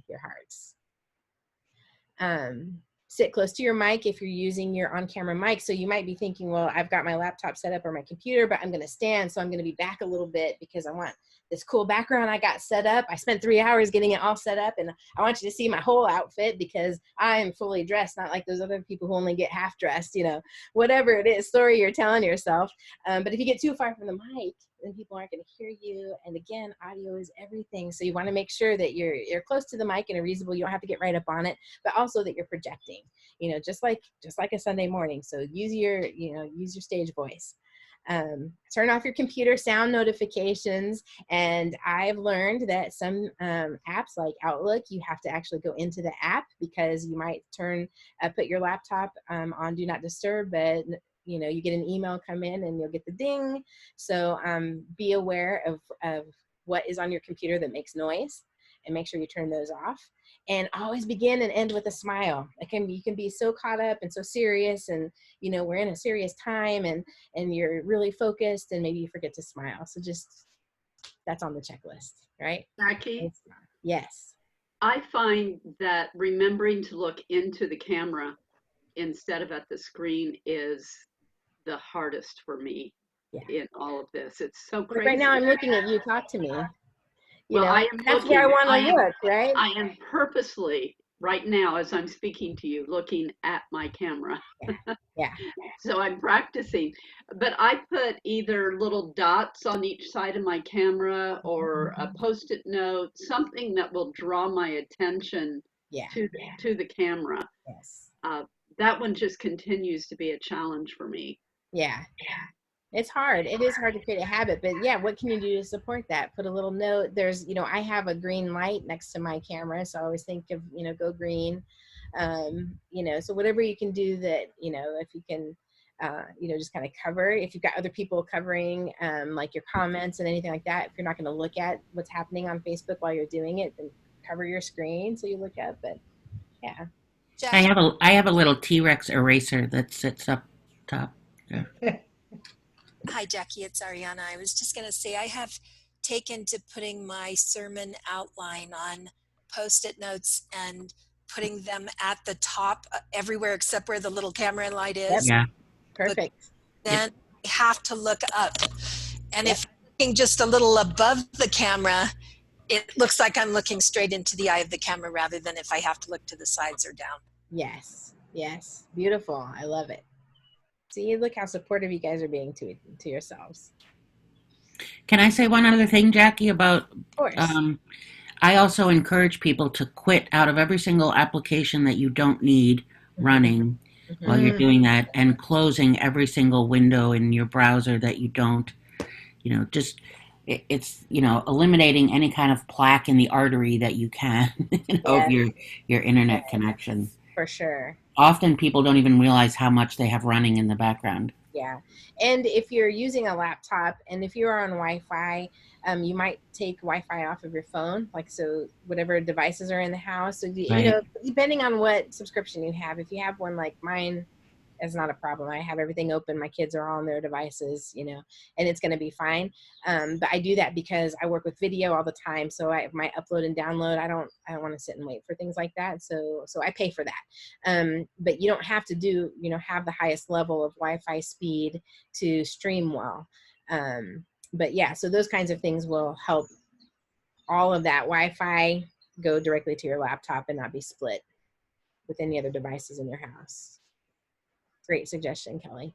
your hearts. Sit close to your mic if you're using your on-camera mic. So you might be thinking, well, I've got my laptop set up or my computer, but I'm going to stand, so I'm going to be back a little bit because I want this cool background I got set up. I spent 3 hours getting it all set up, and I want you to see my whole outfit because I am fully dressed, not like those other people who only get half dressed, whatever it is, story you're telling yourself. But if you get too far from the mic, then people aren't going to hear you. And again, audio is everything. So you want to make sure that you're close to the mic and are reasonable. You don't have to get right up on it, but also that you're projecting, just like a Sunday morning. So use your stage voice. Turn off your computer sound notifications. And I've learned that some apps like Outlook, you have to actually go into the app, because you might put your laptop on Do Not Disturb, but you know, you get an email come in and you'll get the ding. So be aware of what is on your computer that makes noise, and make sure you turn those off. And always begin and end with a smile. You can be so caught up and so serious, and you know, we're in a serious time, and you're really focused, and maybe you forget to smile. So just, that's on the checklist, right? Jackie, Yes. I find that remembering to look into the camera instead of at the screen is the hardest for me in all of this. It's so crazy. Right now I'm looking at you, talk to me. You Well, know, I am that's looking, where I want to look, right? I am purposely right now, as I'm speaking to you, looking at my camera. Yeah. So I'm practicing, but I put either little dots on each side of my camera or a Post-it note, something that will draw my attention to the camera. Yes. That one just continues to be a challenge for me. Yeah. It's hard. It is hard to create a habit, but yeah, what can you do to support that? Put a little note. There's, you know, I have a green light next to my camera, so I always think of, you know, go green. You know, so whatever you can do that, you know, if you can, you know, just kind of cover, if you've got other people covering, like your comments and anything like that, if you're not going to look at what's happening on Facebook while you're doing it, then cover your screen so you look up. But yeah. I have a little T-Rex eraser that sits up top. Yeah. Hi, Jackie, it's Ariana. I was just going to say I have taken to putting my sermon outline on Post-it notes and putting them at the top everywhere except where the little camera light is. Yeah. Perfect. But then I have to look up. And if I'm looking just a little above the camera, it looks like I'm looking straight into the eye of the camera rather than if I have to look to the sides or down. Yes. Yes. Beautiful. I love it. See, look how supportive you guys are being to yourselves. Can I say one other thing, Jackie, about, Of course. I also encourage people to quit out of every single application that you don't need running while you're doing that, and closing every single window in your browser that you don't, you know, just, it's, you know, eliminating any kind of plaque in the artery that you can, you know, of your internet connection. For sure. Often people don't even realize how much they have running in the background. Yeah. And if you're using a laptop and if you're on Wi-Fi, you might take Wi-Fi off of your phone, like, so whatever devices are in the house. So, you know, depending on what subscription you have, if you have one like mine, it's not a problem. I have everything open. My kids are all on their devices, you know, and it's going to be fine. But I do that because I work with video all the time. So my upload and download, I don't want to sit and wait for things like that. So I pay for that. But you don't have to do, you know, have the highest level of Wi-Fi speed to stream well. But yeah, so those kinds of things will help all of that Wi-Fi go directly to your laptop and not be split with any other devices in your house. Great suggestion, Kelly.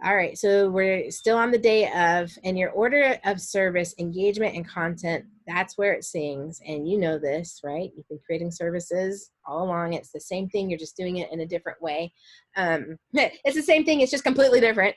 All right, so we're still on the day of, and your order of service, engagement, and content, that's where it sings. And you know this, right? You've been creating services all along. It's the same thing. You're just doing it in a different way. It's the same thing. It's just completely different.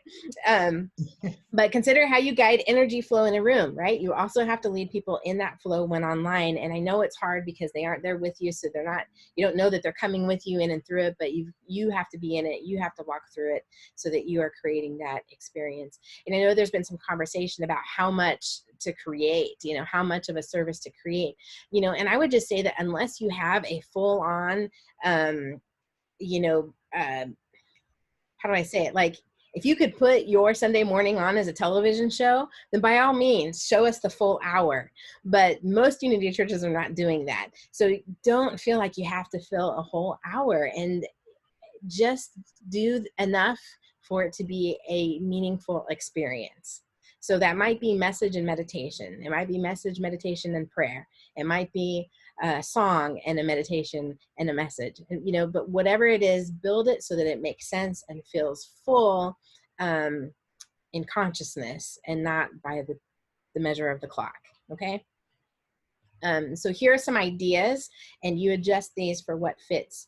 But consider how you guide energy flow in a room, right? You also have to lead people in that flow when online. And I know it's hard because they aren't there with you. So they're not, you don't know that they're coming with you in and through it, but you have to be in it. You have to walk through it so that you are creating that experience. And I know there's been some conversation about how much to create, you know, how much of a service to create, you know, and I would just say that unless you have a full on, you know, how do I say it? Like, if you could put your Sunday morning on as a television show, then by all means, show us the full hour. But most Unity churches are not doing that. So don't feel like you have to fill a whole hour, and just do enough for it to be a meaningful experience. So that might be message and meditation. It might be message, meditation, and prayer. It might be a song and a meditation and a message, and, you know, but whatever it is, build it so that it makes sense and feels full in consciousness and not by the measure of the clock. Okay. So here are some ideas, and you adjust these for what fits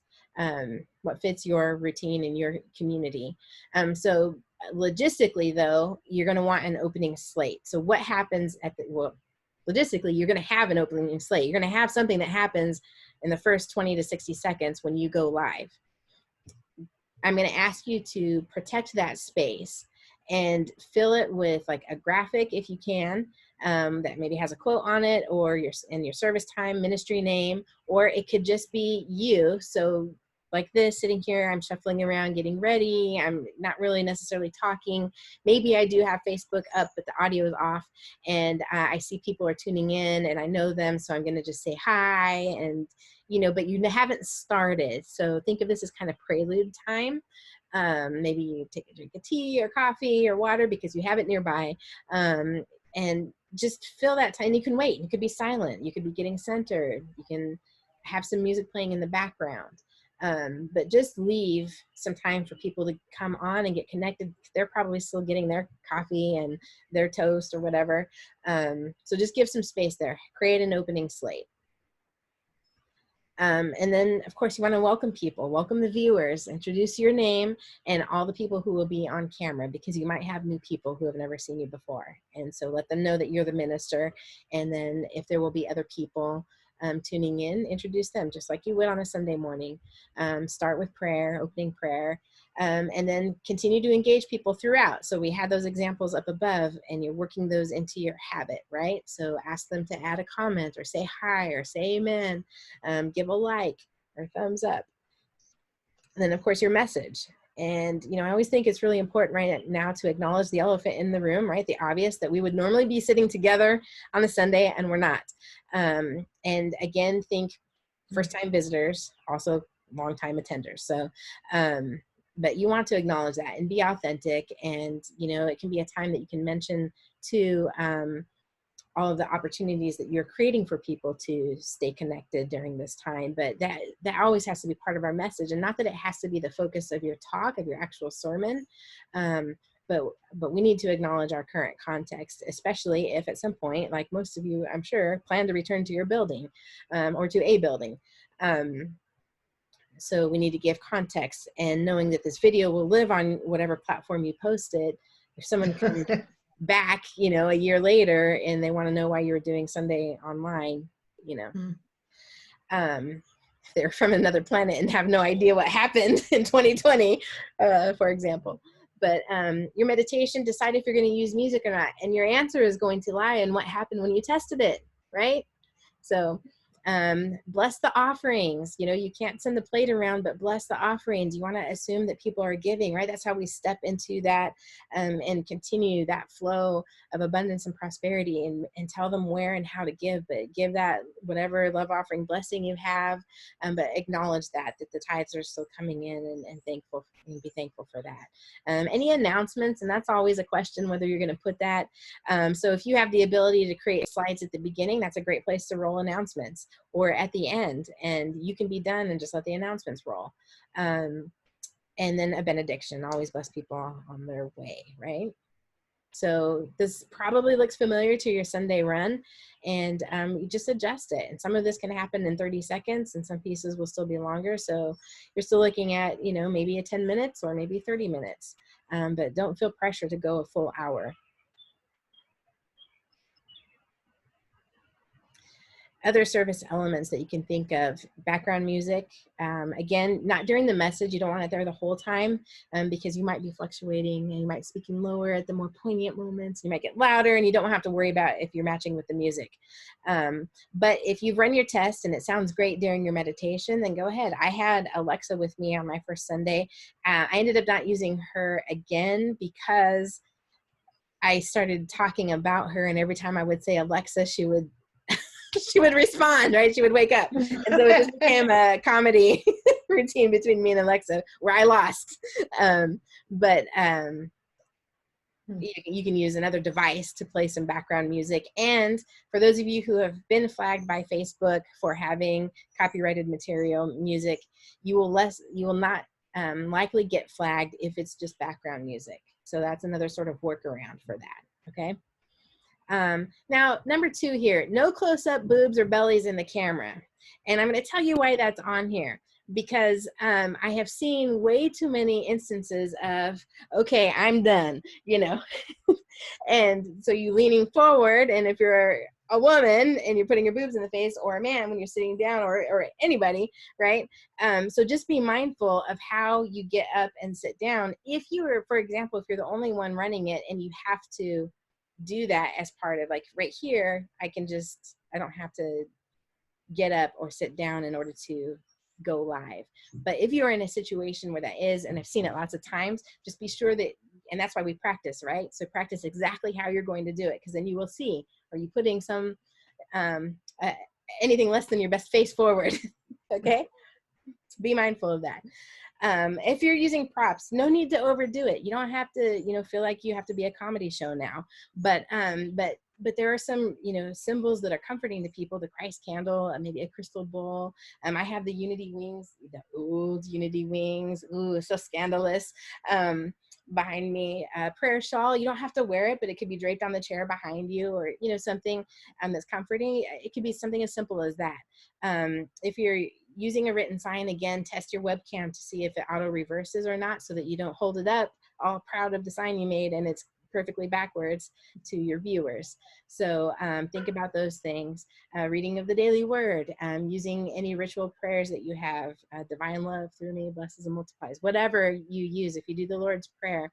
your routine and your community. So logistically though, you're going to want an opening slate. So what happens at logistically, you're going to have an opening slate. You're going to have something that happens in the first 20 to 60 seconds when you go live. I'm going to ask you to protect that space and fill it with like a graphic if you can, that maybe has a quote on it, or your service time, ministry name, or it could just be you. So like this, sitting here, I'm shuffling around, getting ready. I'm not really necessarily talking. Maybe I do have Facebook up, but the audio is off, and I see people are tuning in and I know them. So I'm going to just say hi, and, you know, but you haven't started. So think of this as kind of prelude time. Maybe you take a drink of tea or coffee or water because you have it nearby. And just fill that time. You can wait. You could be silent. You could be getting centered. You can have some music playing in the background. But just leave some time for people to come on and get connected. They're probably still getting their coffee and their toast or whatever. So just give some space there. Create an opening slate. And then, of course, you want to welcome people, welcome the viewers, introduce your name and all the people who will be on camera, because you might have new people who have never seen you before. And so let them know that you're the minister. And then if there will be other people tuning in, introduce them just like you would on a Sunday morning. Start with prayer, opening prayer, and then continue to engage people throughout. So we had those examples up above, and you're working those into your habit, right? So ask them to add a comment or say hi or say amen, give a like or thumbs up. And then of course your message. And, you know, I always think it's really important right now to acknowledge the elephant in the room, right? The obvious, that we would normally be sitting together on a Sunday and we're not. And again, think first-time visitors, also long-time attenders. So, but you want to acknowledge that and be authentic. And, you know, it can be a time that you can mention to all of the opportunities that you're creating for people to stay connected during this time. But that always has to be part of our message, and not that it has to be the focus of your talk, of your actual sermon. But we need to acknowledge our current context, especially if at some point, like most of you, I'm sure, plan to return to your building or to a building. So we need to give context, and knowing that this video will live on whatever platform you post it. If someone comes back, you know, a year later and they want to know why you were doing Sunday online, you know, if they're from another planet and have no idea what happened in 2020, for example. But your meditation, decide if you're going to use music or not. And your answer is going to lie in what happened when you tested it, right? So bless the offerings. You know, you can't send the plate around, but bless the offerings. You want to assume that people are giving, right? That's how we step into that and continue that flow of abundance and prosperity, and tell them where and how to give, but give that whatever love offering blessing you have, but acknowledge that the tithes are still coming in, and thankful, and be thankful for that. Any announcements, and that's always a question whether you're going to put that. So if you have the ability to create slides at the beginning, that's a great place to roll announcements, or at the end, and you can be done and just let the announcements roll. And then a benediction, always bless people on their way, right? So this probably looks familiar to your Sunday run, and you just adjust it. And some of this can happen in 30 seconds, and some pieces will still be longer. So you're still looking at, you know, maybe a 10 minutes or maybe 30 minutes, but don't feel pressure to go a full hour. Other service elements that you can think of: background music. Again, not during the message. You don't want it there the whole time, because you might be fluctuating, and you might be speaking lower at the more poignant moments. You might get louder, and you don't have to worry about if you're matching with the music. But if you've run your test and it sounds great during your meditation, then go ahead. I had Alexa with me on my first Sunday. I ended up not using her again because I started talking about her, and every time I would say Alexa, she would respond, right? She would wake up. And so it just became a comedy routine between me and Alexa where I lost. You can use another device to play some background music. And for those of you who have been flagged by Facebook for having copyrighted material music, you will not likely get flagged if it's just background music. So that's another sort of workaround for that, okay? Now, number 2 here, no close-up boobs or bellies in the camera. And I'm going to tell you why that's on here, because I have seen way too many instances of, okay, I'm done, you know. And so you leaning forward, and if you're a woman and you're putting your boobs in the face, or a man when you're sitting down, or anybody, right? So just be mindful of how you get up and sit down. If you were, for example, if you're the only one running it and you have to do that as part of, like right here, I don't have to get up or sit down in order to go live. But if you're in a situation where that is, and I've seen it lots of times, just be sure that, and that's why we practice, right? So practice exactly how you're going to do it, because then you will see, are you putting some, anything less than your best face forward, okay? Be mindful of that. If you're using props, no need to overdo it. You don't have to, feel like you have to be a comedy show now, but there are some, symbols that are comforting to people, the Christ candle, maybe a crystal bowl. I have the unity wings, the old unity wings. Ooh, so scandalous. Behind me, prayer shawl. You don't have to wear it, but it could be draped on the chair behind you, or, something that's comforting. It could be something as simple as that. If you're using a written sign, again, test your webcam to see if it auto reverses or not, so that you don't hold it up all proud of the sign you made and it's perfectly backwards to your viewers. So think about those things. Reading of the daily word, using any ritual prayers that you have, divine love through me blesses and multiplies, whatever you use. If you do the Lord's Prayer,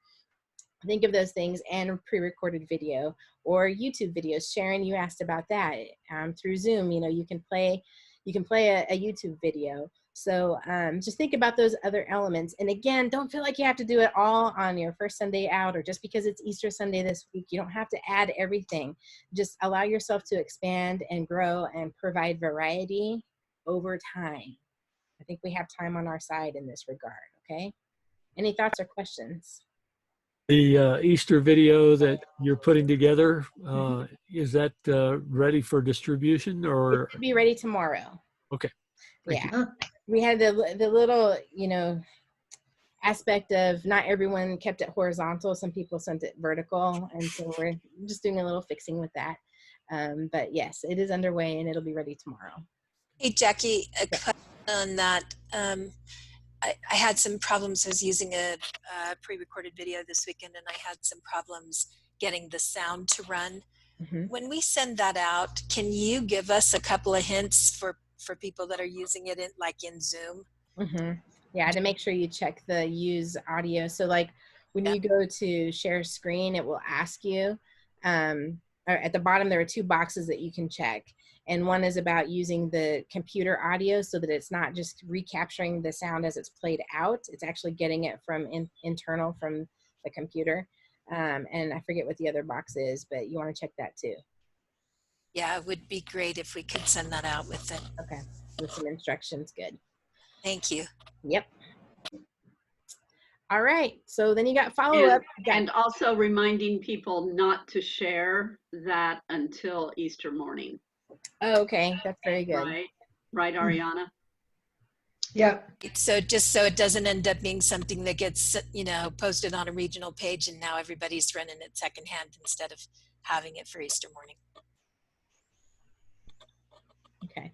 think of those things, and pre-recorded video or YouTube videos. Sharon, you asked about that. Through Zoom, you can play a YouTube video. So just think about those other elements. And again, don't feel like you have to do it all on your first Sunday out, or just because it's Easter Sunday this week. You don't have to add everything. Just allow yourself to expand and grow and provide variety over time. I think we have time on our side in this regard, okay? Any thoughts or questions? The Easter video that you're putting together, is that ready for distribution, or? It should be ready tomorrow. Okay. Yeah. We had the little, aspect of not everyone kept it horizontal. Some people sent it vertical. And so we're just doing a little fixing with that. But yes, it is underway and it'll be ready tomorrow. Hey, Jackie, a question on that. I had some problems. I was using a pre-recorded video this weekend, and I had some problems getting the sound to run. Mm-hmm. When we send that out, can you give us a couple of hints for people that are using it in Zoom? Mm-hmm. Yeah, to make sure you check the use audio. So like when you go to share screen, it will ask you, at the bottom, there are two boxes that you can check. And one is about using the computer audio so that it's not just recapturing the sound as it's played out. It's actually getting it from internal from the computer. And I forget what the other box is, but you want to check that too. Yeah, it would be great if we could send that out with it. Okay, with some instructions, good. Thank you. Yep. All right, so then you got follow-up. And also reminding people not to share that until Easter morning. Oh, okay, that's very good. Right, Ariana? Yeah. So just so it doesn't end up being something that gets, posted on a regional page and now everybody's running it secondhand instead of having it for Easter morning. Okay.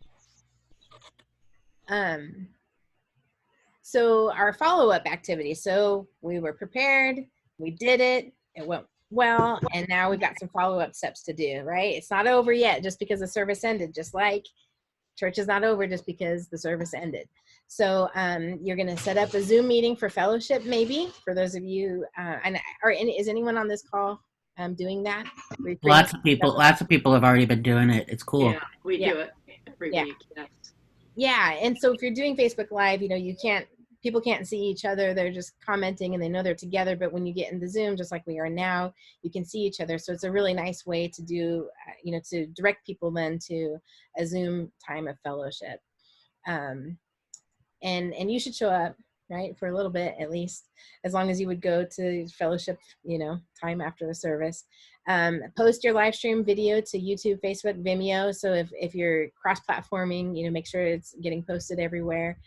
So our follow-up activity. So we were prepared, we did it, it went well, and now we've got some follow-up steps to do, right? It's not over yet just because the service ended, just like church is not over just because the service ended. So you're going to set up a Zoom meeting for fellowship, maybe, for those of you, is anyone on this call doing that? Lots of people have already been doing it. It's cool. Yeah, we do it every week, yes. Yeah, and so if you're doing Facebook Live, people can't see each other. They're just commenting and they know they're together. But when you get into Zoom, just like we are now, you can see each other. So it's a really nice way to do, to direct people then to a Zoom time of fellowship. And you should show up, right, for a little bit at least, as long as you would go to fellowship, time after the service. Post your live stream video to YouTube, Facebook, Vimeo. So if you're cross-platforming, make sure it's getting posted everywhere.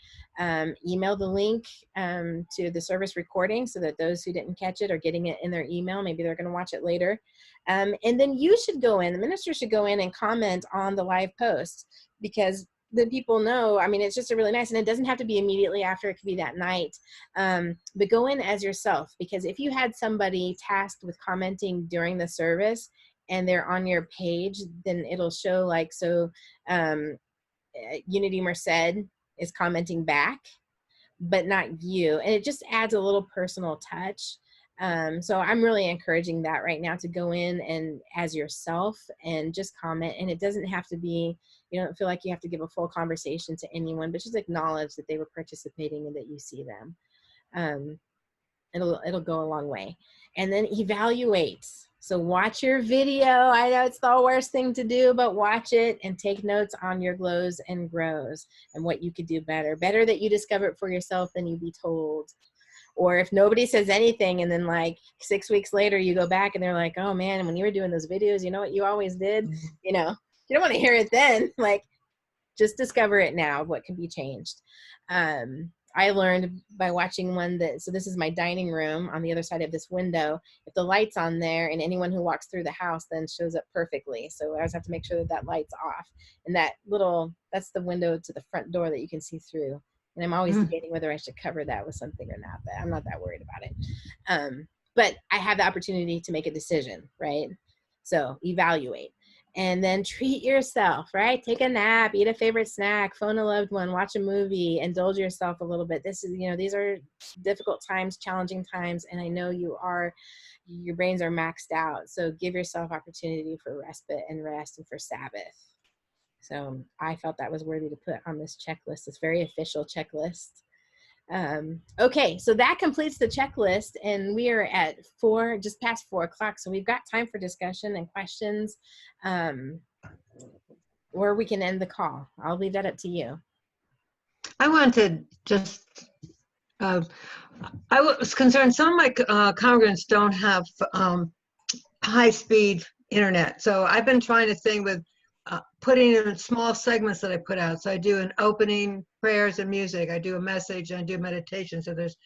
Email the link to the service recording so that those who didn't catch it are getting it in their email. Maybe they're going to watch it later. And then you should go in, the minister should go in and comment on the live post, because then people know, it's just a really nice, and it doesn't have to be immediately after, it could be that night. But go in as yourself, because if you had somebody tasked with commenting during the service and they're on your page, then it'll show like, so Unity Merced is commenting back, but not you. And it just adds a little personal touch. So I'm really encouraging that right now, to go in and as yourself and just comment. And it doesn't have to be, you don't feel like you have to give a full conversation to anyone, but just acknowledge that they were participating and that you see them. It'll go a long way. And then evaluate. So watch your video. I know it's the worst thing to do, but watch it and take notes on your glows and grows and what you could do better. Better that you discover it for yourself than you be told. Or if nobody says anything and then like 6 weeks later you go back and they're like, oh man, when you were doing those videos, you know what you always did? You know, you don't want to hear it then. Like, just discover it now, what can be changed. I learned by watching one that, so this is my dining room on the other side of this window. If the light's on there and anyone who walks through the house then shows up perfectly. So I always have to make sure that that light's off. And that little, that's the window to the front door that you can see through. And I'm always debating whether I should cover that with something or not, but I'm not that worried about it. But I have the opportunity to make a decision, right? So evaluate. And then treat yourself, right? Take a nap, eat a favorite snack, phone a loved one, watch a movie, indulge yourself a little bit. This is, you know, these are difficult times, challenging times, and I know your brains are maxed out. So give yourself opportunity for respite and rest and for Sabbath. So I felt that was worthy to put on this checklist, this very official checklist. Okay, so that completes the checklist, and we are at just past 4 o'clock. So we've got time for discussion and questions, or we can end the call. I'll leave that up to you. I wanted just, I was concerned some of my congregants don't have high-speed internet. So I've been trying to think with putting in small segments that I put out. So I do an opening, prayers and music. I do a message and I do meditation. So there's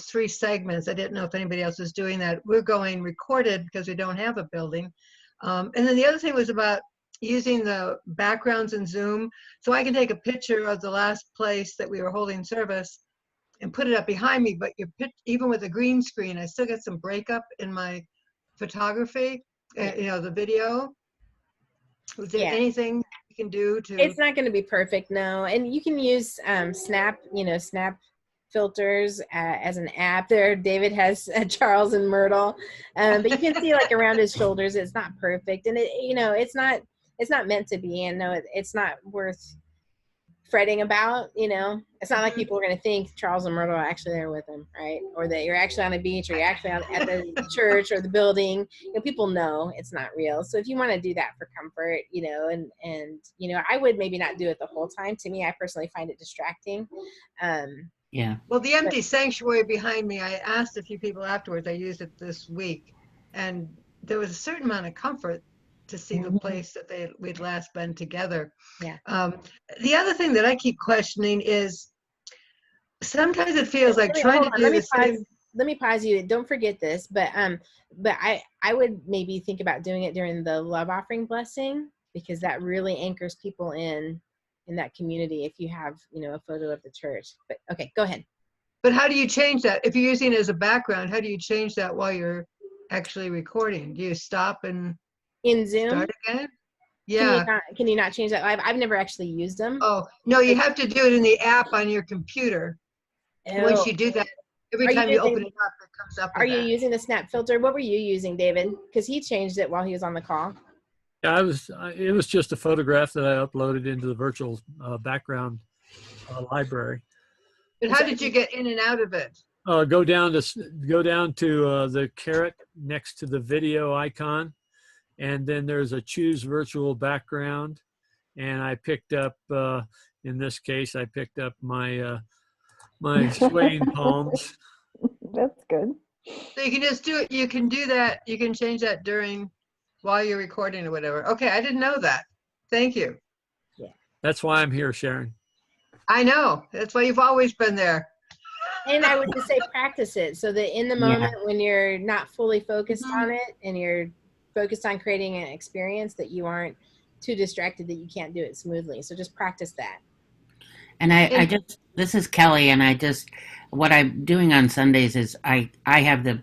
3 segments. I didn't know if anybody else was doing that. We're going recorded because we don't have a building. And then the other thing was about using the backgrounds in Zoom. So I can take a picture of the last place that we were holding service and put it up behind me. But even with a green screen, I still get some breakup in my photography, you know, the video. Is there anything you can do to? It's not going to be perfect, no. And you can use Snap filters as an app. There, David has Charles and Myrtle, but you can see like around his shoulders. It's not perfect, and it's not meant to be. And no, it's not worth fretting about. It's not like people are going to think Charles and Myrtle are actually there with him, right? Or that you're actually on the beach, or you're actually at the church or the building. People know it's not real. So if you want to do that for comfort, and I would maybe not do it the whole time. To me, I personally find it distracting. Yeah. Well, the empty sanctuary behind me, I asked a few people afterwards. I used it this week, and there was a certain amount of comfort to see the place that we'd last been together. Yeah. The other thing that I keep questioning is sometimes it feels like trying to do the same. Let me pause you. Don't forget this, but I would maybe think about doing it during the love offering blessing, because that really anchors people in that community if you have, a photo of the church. But okay, go ahead. But how do you change that? If you're using it as a background, how do you change that while you're actually recording? Do you stop and in Zoom start again? Yeah. Can you not change that live? I've never actually used them. Oh, no, you have to do it in the app on your computer. Once you do that, every time you open it up, it comes up. Are you using the Snap filter? What were you using, David? Because he changed it while he was on the call. Yeah, it was just a photograph that I uploaded into the virtual background library. But how did you get in and out of it? Go down to the caret next to the video icon, and then there's a choose virtual background, and I picked up in this case I picked up my my swaying palms. That's good. So you can just do it. You can do that. You can change that while you're recording or whatever. Okay, I didn't know that. Thank you. Yeah. That's why I'm here, Sharon. I know. That's why you've always been there. And I would just say practice it, so that in the moment when you're not fully focused on it and you're focused on creating an experience, that you aren't too distracted that you can't do it smoothly. So just practice that. And this is Kelly, and what I'm doing on Sundays is I have the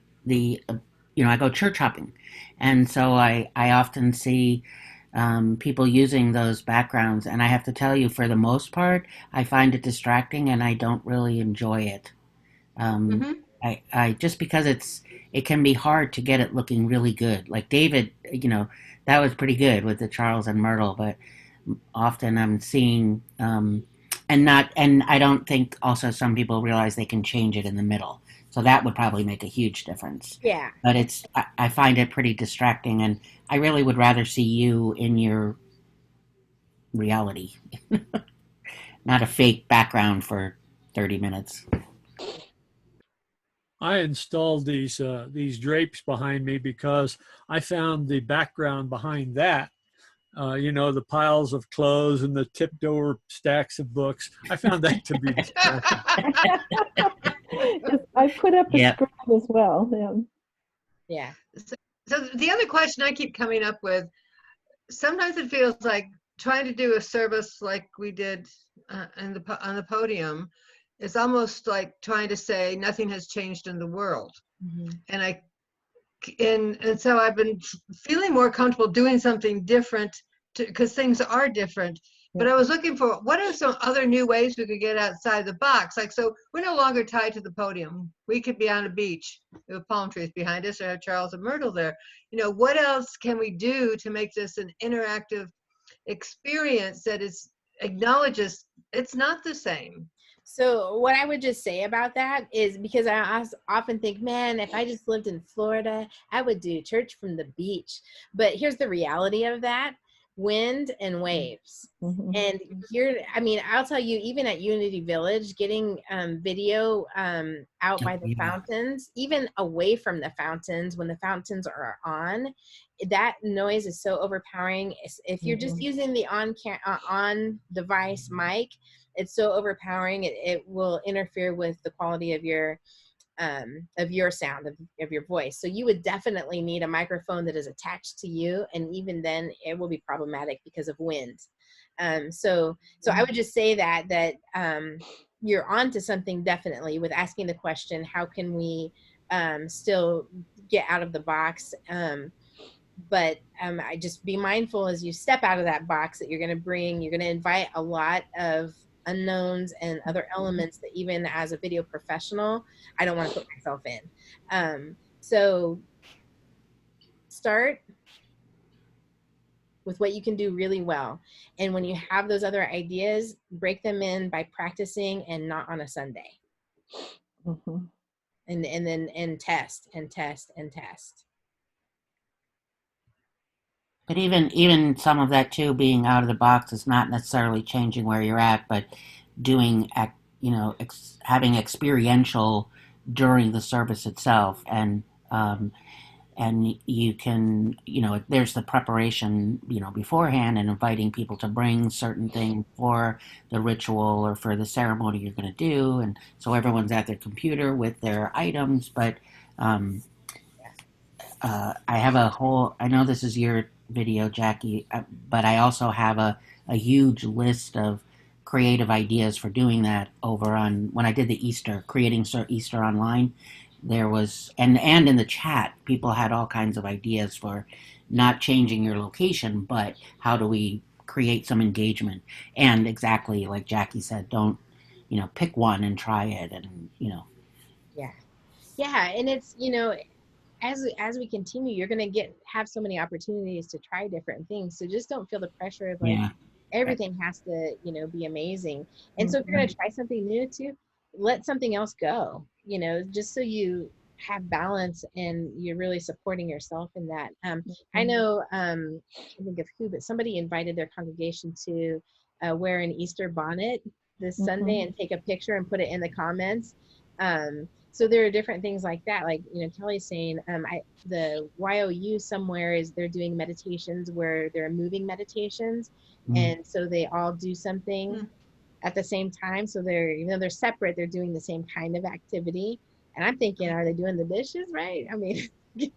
I go church hopping, and so I often see people using those backgrounds, and I have to tell you, for the most part, I find it distracting, and I don't really enjoy it. Um, Hmm. I just because it can be hard to get it looking really good. Like David, that was pretty good with the Charles and Myrtle, but often I'm seeing and I don't think also some people realize they can change it in the middle. So that would probably make a huge difference. Yeah. But I find it pretty distracting, and I really would rather see you in your reality, not a fake background for 30 minutes. I installed these drapes behind me because I found the background behind that, the piles of clothes and the tipped over stacks of books. I found that to be distracting. Yes, I put up a Yeah. screen as well. Yeah. Yeah. So the other question I keep coming up with, sometimes it feels like trying to do a service like we did on the podium is almost like trying to say nothing has changed in the world. Mhm. And so I've been feeling more comfortable doing something different because things are different. But I was looking for what are some other new ways we could get outside the box. Like, so we're no longer tied to the podium. We could be on a beach with palm trees behind us, or have Charles and Myrtle there. What else can we do to make this an interactive experience that acknowledges it's not the same? So what I would just say about that is, because I often think, man, if I just lived in Florida, I would do church from the beach. But here's the reality of that: wind and waves. Mhm. And I'll tell you, even at Unity Village, getting video out by the Yeah. fountains, even away from the fountains, when the fountains are on, that noise is so overpowering. If you're just using the on device mic, it's so overpowering. It will interfere with the quality of your sound, of your voice. So you would definitely need a microphone that is attached to you, and even then it will be problematic because of wind. So I would just say that you're onto something definitely with asking the question, how can we still get out of the box? But I just be mindful as you step out of that box that you're going to invite a lot of unknowns and other elements that even as a video professional, I don't want to put myself in. So start with what you can do really well. And when you have those other ideas, break them in by practicing and not on a Sunday. Mhm. And test and test and test. But even some of that too, being out of the box, is not necessarily changing where you're at, but doing having experiential during the service itself, and you can there's the preparation beforehand, and inviting people to bring certain things for the ritual or for the ceremony you're going to do, and so everyone's at their computer with their items, but I know this is your video, Jackie, but I also have a huge list of creative ideas for doing that over on when I did the creating Easter online. There was, and in the chat, people had all kinds of ideas for not changing your location, but how do we create some engagement? And exactly like Jackie said, don't, pick one and try it, and Yeah. And it's, as we continue, you're going to have so many opportunities to try different things. So just don't feel the pressure of like yeah. everything has to, be amazing. And so if you're going to try something new too, let something else go, just so you have balance and you're really supporting yourself in that. I know, I can't think of who, but somebody invited their congregation to wear an Easter bonnet this Sunday and take a picture and put it in the comments. So there are different things like that. Like, Kelly's saying, the YOU somewhere they're doing meditations where they're moving meditations. And so they all do something at the same time. So they're separate, they're doing the same kind of activity. And I'm thinking, are they doing the dishes right? I mean, is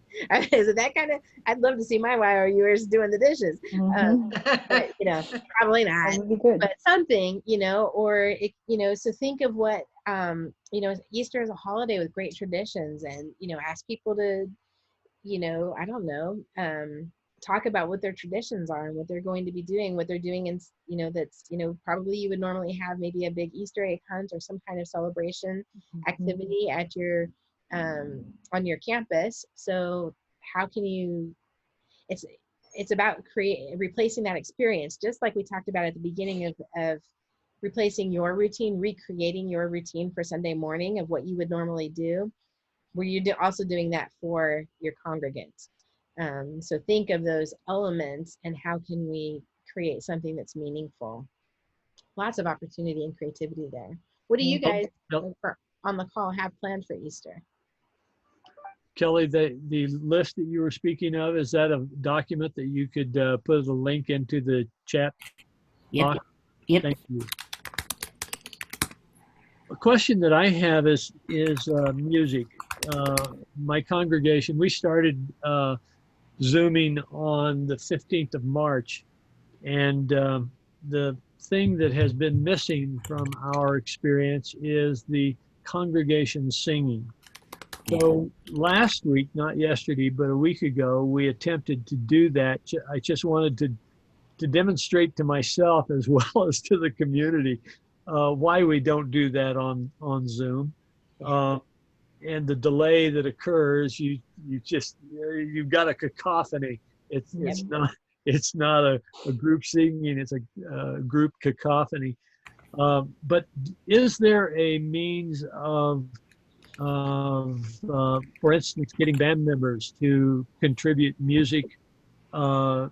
it that kind of, I'd love to see my YOUers doing the dishes. But, probably not. That would be good. But something, or, so think of what, Easter is a holiday with great traditions, and, ask people to you know, I don't know, talk about what their traditions are and what they're going to be doing, what they're doing in, you know, that's, you know, probably you would normally have maybe a big Easter egg hunt or some kind of celebration activity at your, on your campus. So how can you, it's about replacing that experience, just like we talked about at the beginning of replacing your routine, recreating your routine for Sunday morning of what you would normally do, where you're also doing that for your congregants. So think of those elements and how can we create something that's meaningful. Lots of opportunity and creativity there. What do you guys on the call have planned for Easter? Kelly, the list that you were speaking of, is that a document that you could put a link into the chat? Yep. Yep. Thank you. A question that I have is music. My congregation, we started Zooming on the 15th of March, and the thing that has been missing from our experience is the congregation singing. So last week, not yesterday, but a week ago, we attempted to do that. I just wanted to demonstrate to myself as well as to the community why we don't do that on Zoom. And the delay that occurs, you've got a cacophony. It's not a group singing, it's a group cacophony. But is there a means of for instance, getting band members to contribute music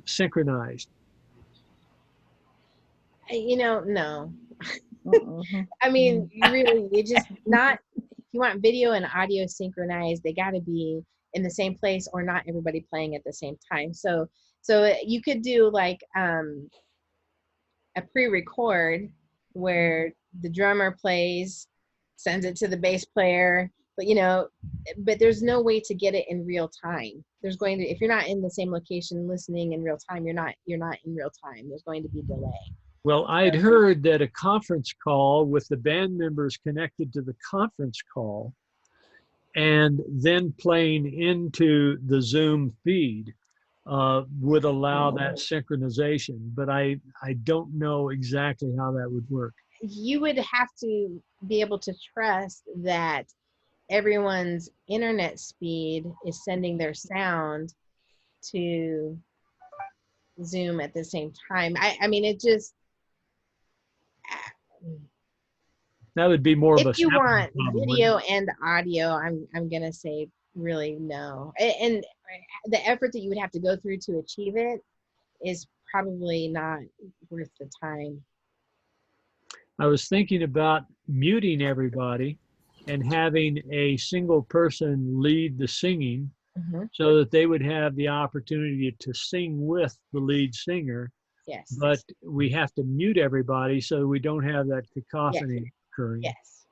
synchronized? You know, no. I mean, you just not, if you want video and audio synchronized, they got to be in the same place or not everybody playing at the same time. So you could do like a pre-record where the drummer plays, sends it to the bass player, but you know, but there's no way to get it in real time. There's going to, if you're not in the same location listening in real time, you're not in real time. There's going to be delay. Well, I'd heard that a conference call with the band members connected to the conference call and then playing into the Zoom feed would allow that synchronization, but I don't know exactly how that would work. You would have to be able to trust that everyone's internet speed is sending their sound to Zoom at the same time. I mean, it just, that would be more of a, if you want video and audio, I'm gonna say really no. And the effort that you would have to go through to achieve it is probably not worth the time. I was thinking about muting everybody and having a single person lead the singing so that they would have the opportunity to sing with the lead singer. Yes. But we have to mute everybody so we don't have that cacophony occurring. Yes.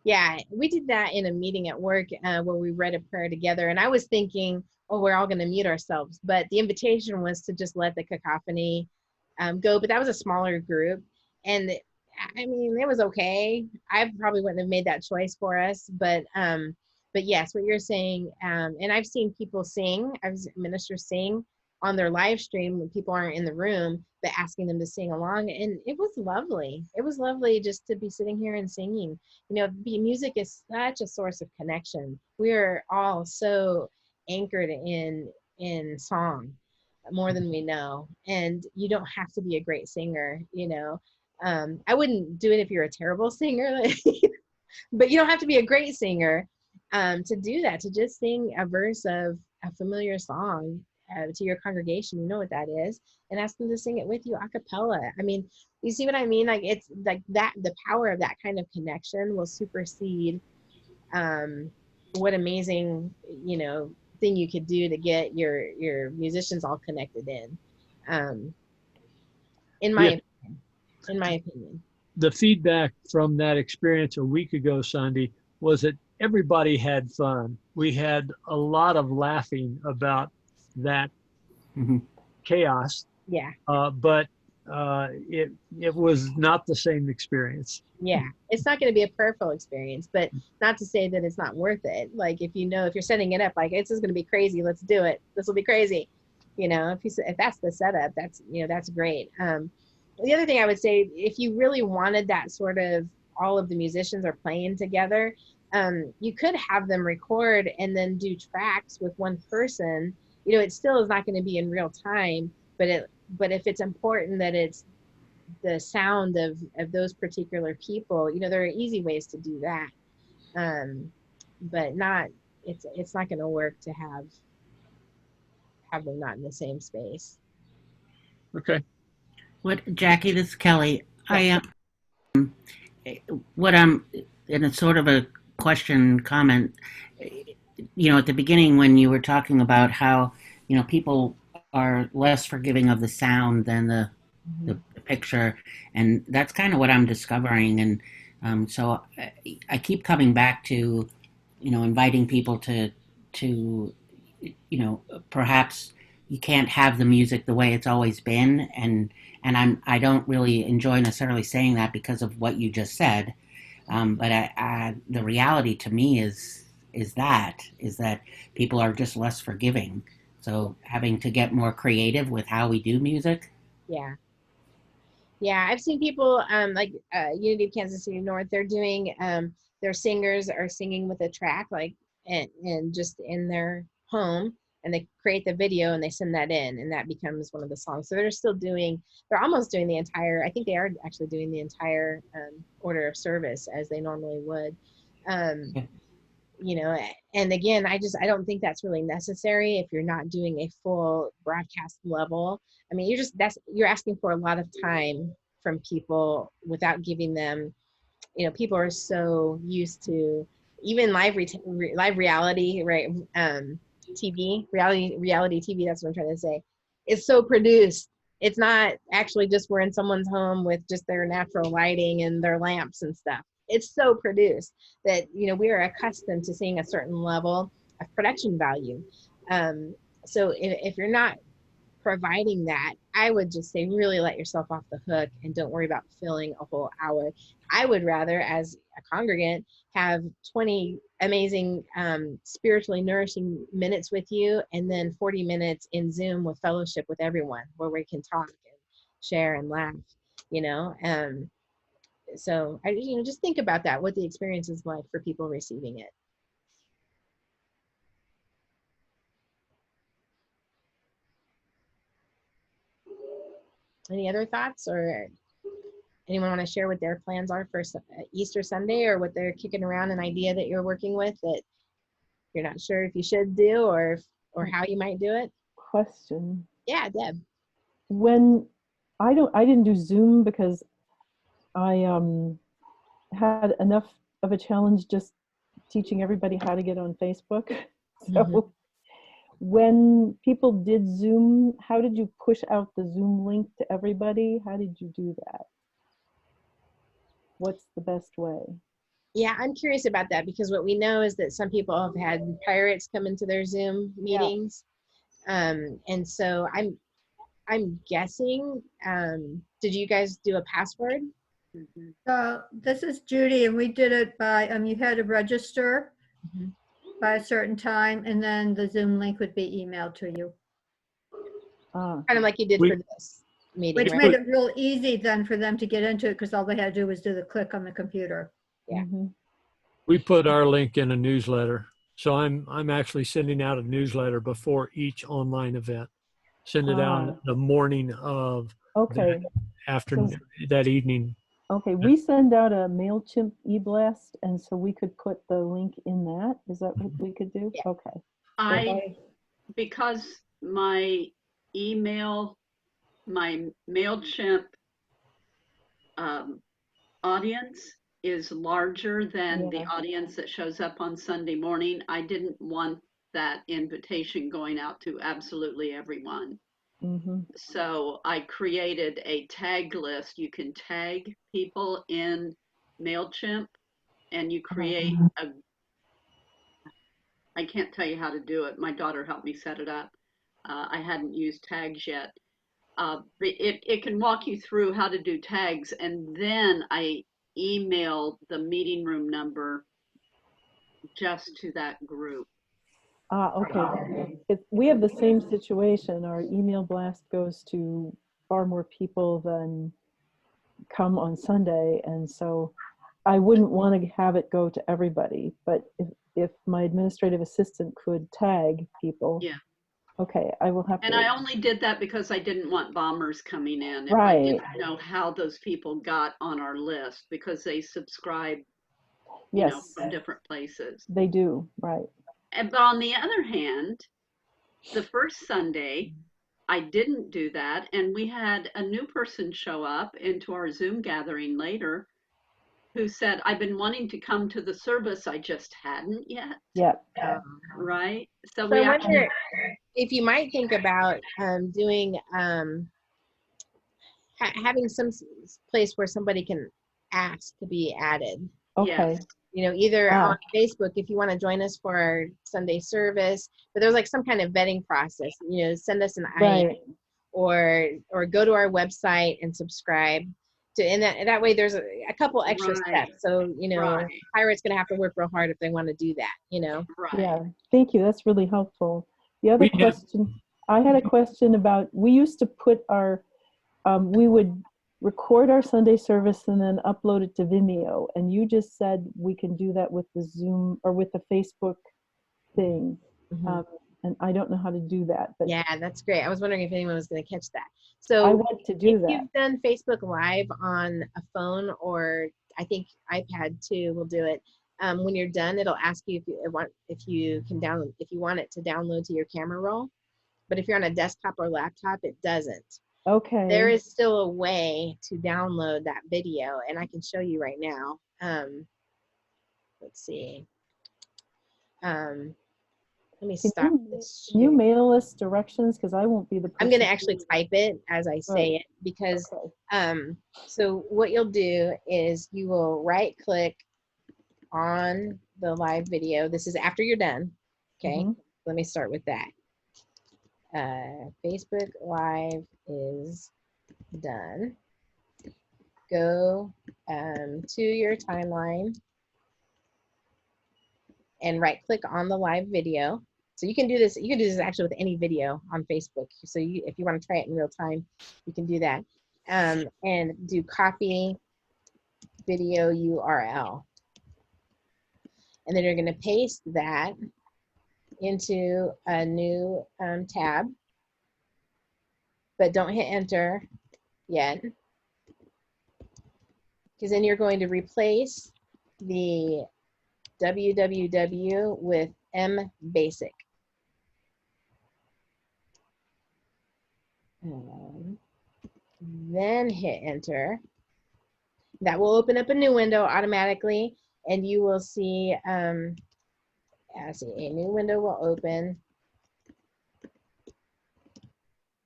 Yeah, we did that in a meeting at work where we read a prayer together. And I was thinking, oh, we're all going to mute ourselves. But the invitation was to just let the cacophony go. But that was a smaller group. And I mean, it was okay. I probably wouldn't have made that choice for us. But yes, what you're saying, and I've seen people sing, I've seen ministers sing on their live stream when people aren't in the room, but asking them to sing along. And it was lovely. It was lovely just to be sitting here and singing. You know, music is such a source of connection. We are all so anchored in song more than we know. And you don't have to be a great singer, you know. I wouldn't do it if you're a terrible singer, but you don't have to be a great singer to do that, to just sing a verse of a familiar song to your congregation. You know what that is, and ask them to sing it with you a cappella. I mean, you see what I mean? Like, it's like that, the power of that kind of connection will supersede what amazing, you know, thing you could do to get your musicians all connected in my opinion. The feedback from that experience a week ago Sunday was that everybody had fun. We had a lot of laughing about that chaos. Yeah. But it was not the same experience. Yeah, it's not going to be a perfect experience, but not to say that it's not worth it. Like if you're setting it up, like this is going to be crazy, let's do it. This will be crazy. If that's the setup, that's great. The other thing I would say, if you really wanted that sort of all of the musicians are playing together, you could have them record and then do tracks with one person. It still is not going to be in real time, but if it's important that it's the sound of those particular people, there are easy ways to do that. But not it's not going to work to have them not in the same space. Okay. What, Jackie, this is Kelly. Yeah. What I'm, in a sort of a question comment, at the beginning when you were talking about how, people are less forgiving of the sound than the picture, and that's kind of what I'm discovering. And so I keep coming back to, inviting people to, perhaps you can't have the music the way it's always been, and I don't really enjoy necessarily saying that because of what you just said, but the reality to me is that people are just less forgiving. So having to get more creative with how we do music. Yeah, I've seen people like Unity of Kansas City North. They're doing their singers are singing with a track, like and just in their home, and they create the video and they send that in, and that becomes one of the songs. So they're almost doing the entire. I think they are actually doing the entire order of service as they normally would. And again, I don't think that's really necessary if you're not doing a full broadcast level. I mean, you're asking for a lot of time from people without giving them, people are so used to even live reality, right? TV, reality TV, that's what I'm trying to say. It's so produced. It's not actually just we're in someone's home with just their natural lighting and their lamps and stuff. It's so produced that we are accustomed to seeing a certain level of production value. So if you're not providing that, I would just say really let yourself off the hook and don't worry about filling a whole hour. I would rather, as a congregant, have 20 amazing spiritually nourishing minutes with you, and then 40 minutes in Zoom with fellowship with everyone where we can talk and share and laugh. So I just think about that, what the experience is like for people receiving it. Any other thoughts, or anyone want to share what their plans are for Easter Sunday, or what they're kicking around, an idea that you're working with that you're not sure if you should do or how you might do it? Question. Yeah, Deb. When I didn't do Zoom because I had enough of a challenge just teaching everybody how to get on Facebook. So when people did Zoom, how did you push out the Zoom link to everybody? How did you do that? What's the best way? Yeah, I'm curious about that, because what we know is that some people have had pirates come into their Zoom meetings. Yeah. And so I'm guessing, did you guys do a password? This is Judy, and we did it by, you had to register by a certain time, and then the Zoom link would be emailed to you. Kind of like you did for this meeting, Which right? made it real easy then for them to get into it, because all they had to do was do the click on the computer. Yeah. We put our link in a newsletter. So I'm actually sending out a newsletter before each online event. Send it out the morning of that afternoon, that evening. Okay, we send out a MailChimp e-blast, and so we could put the link in that. Is that what we could do? Yeah. Okay. Because my email, my MailChimp audience is larger than the audience that shows up on Sunday morning, I didn't want that invitation going out to absolutely everyone. So I created a tag list. You can tag people in MailChimp, and you create I can't tell you how to do it. My daughter helped me set it up. I hadn't used tags yet. it can walk you through how to do tags, and then I email the meeting room number just to that group. Okay. We have the same situation. Our email blast goes to far more people than come on Sunday, and so I wouldn't want to have it go to everybody, but if my administrative assistant could tag people, Yeah. okay, I will have And to. I only did that because I didn't want bombers coming in. If I Right. didn't know how those people got on our list, because they subscribe, Yes, from different places. they do, right. But on the other hand, the first Sunday, I didn't do that. And we had a new person show up into our Zoom gathering later who said, I've been wanting to come to the service, I just hadn't yet. Yeah. Right? So So we I actually, wonder if you might think about doing having some place where somebody can ask to be added. Okay. yes, Either on Facebook if you want to join us for our Sunday service, but there's like some kind of vetting process. Send us an IM Right. or go to our website and subscribe to, and that way there's a couple extra Right. steps. So right, Pirate's gonna have to work real hard if they want to do that. right. Yeah. Thank you. That's really helpful. The other We have- question, I had a question about, we used to put our, we would record our Sunday service and then upload it to Vimeo. And you just said we can do that with the Zoom or with the Facebook thing. Mhm. And I don't know how to do that, but Yeah, that's great. I was wondering if anyone was going to catch that. I So want to do if that. you've done Facebook Live on a phone, or I think iPad too will do it. When you're done, it'll ask you if you can download, if you want it to download to your camera roll. But if you're on a desktop or laptop, it doesn't. Okay. There is still a way to download that video, and I can show you right now. Let's see. Let me stop this. Can you share. mail us directions? Because I won't be the person. I'm going to actually type it as I say it, because Okay. so what you'll do is you will right click on the live video. This is after you're done. Okay. Mhm. Let me start with that. Facebook Live is done. Go to your timeline and right click on the live video. So you can do this. You can do this actually with any video on Facebook. So if you want to try it in real time, you can do that. And do copy video URL. And then you're going to paste that into a new tab. But don't hit enter yet, because then you're going to replace the www with mbasic. Then hit enter. That will open up a new window automatically, and you will see, a new window will open.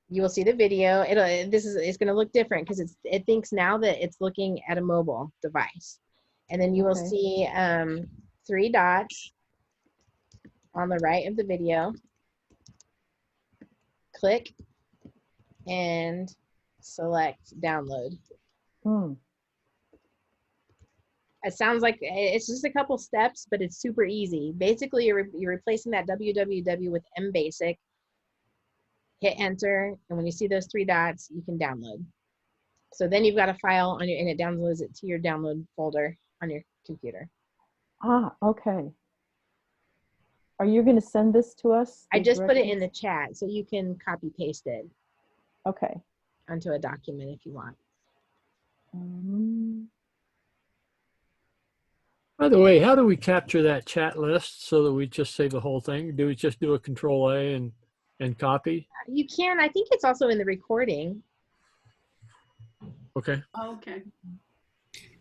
You will see the video. It's going to look different because it thinks now that it's looking at a mobile device. And then you will see 3 dots on the right of the video. Click and select download. It sounds like it's just a couple steps, but it's super easy. Basically, you're replacing that www with mbasic. Hit enter, and when you see those 3 dots, you can download. So then you've got a file on and it downloads it to your download folder on your computer. Okay. Are you going to send this to us? I just put it in the chat, so you can copy paste it. Okay. Onto a document if you want. By the way, how do we capture that chat list so that we just save the whole thing? Do we just do a Control A and copy? You can. I think it's also in the recording. Okay. Okay.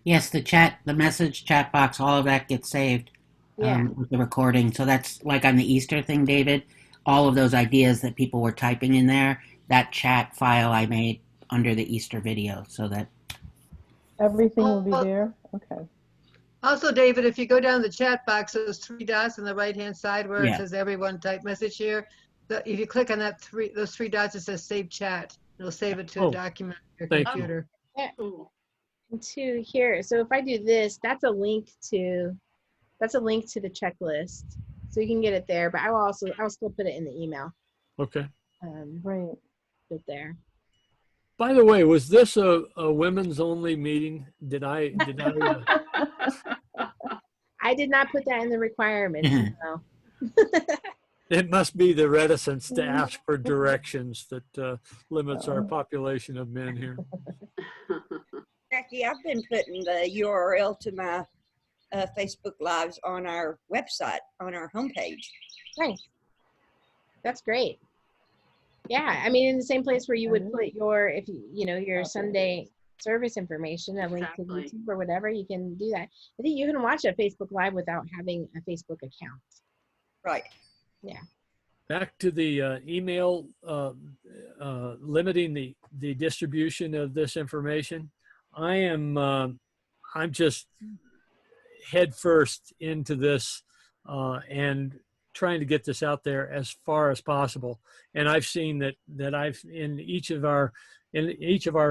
Yes, the message chat box, all of that gets saved with the recording. So that's like on the Easter thing, David. All of those ideas that people were typing in there, that chat file I made under the Easter video, so that everything will be there. Okay. Also, David, if you go down the chat box, those 3 dots on the right-hand side where it Yeah. says everyone type message here, if you click on those three dots, it says save chat. It'll save it to Oh, a document on your thank you. computer. Cool. To here. So if I do this, that's a link to the checklist. So you can get it there, but I'll still put it in the email. Okay. Right. Put there. By the way, was this a women's only meeting? Did I I did not put that in the requirements. No. it must be the reticence to ask for directions that limits our population of men here. Jackie, I've been putting the URL to my Facebook Lives on our website, on our homepage. Nice. That's great. Yeah, I mean, in the same place where you would put your, if your Sunday service information, a link to Exactly. YouTube or whatever, you can do that. I think you can watch a Facebook Live without having a Facebook account. Right. Yeah. Back to the email, limiting the distribution of this information. I'm just head first into this and trying to get this out there as far as possible. And I've seen that I've in each of our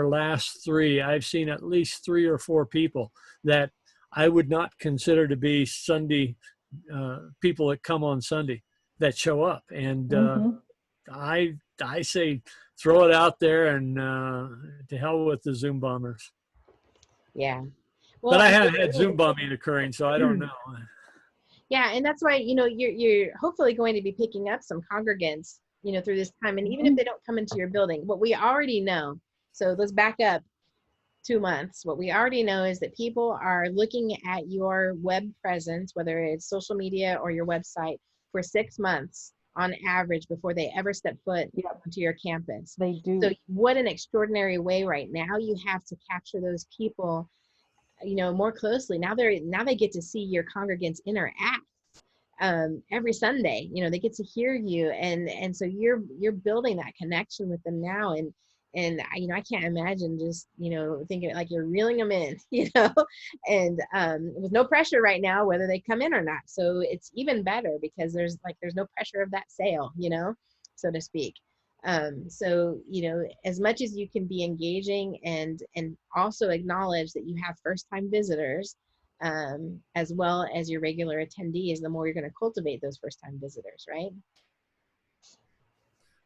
last three, I've seen at least 3 or 4 people that I would not consider to be Sunday people that come on Sunday that show up. And I say throw it out there and to hell with the Zoom bombers. Yeah. But I haven't had Zoom bombing occurring, so I don't know. Yeah, and that's why you're hopefully going to be picking up some congregants through this time, and even if they don't come into your building, what we already know. So let's back up 2 months. What we already know is that people are looking at your web presence, whether it's social media or your website, for 6 months on average before they ever step foot onto your campus. They do. So what an extraordinary way right now you have to capture those people more closely. Now they get to see your congregants interact every Sunday. They get to hear you, and so you're building that connection with them now. And I can't imagine just thinking like you're reeling them in, and with no pressure right now whether they come in or not. So it's even better because there's no pressure of that sale, so to speak. So as much as you can be engaging and also acknowledge that you have first-time visitors as well as your regular attendees, the more you're going to cultivate those first-time visitors, right?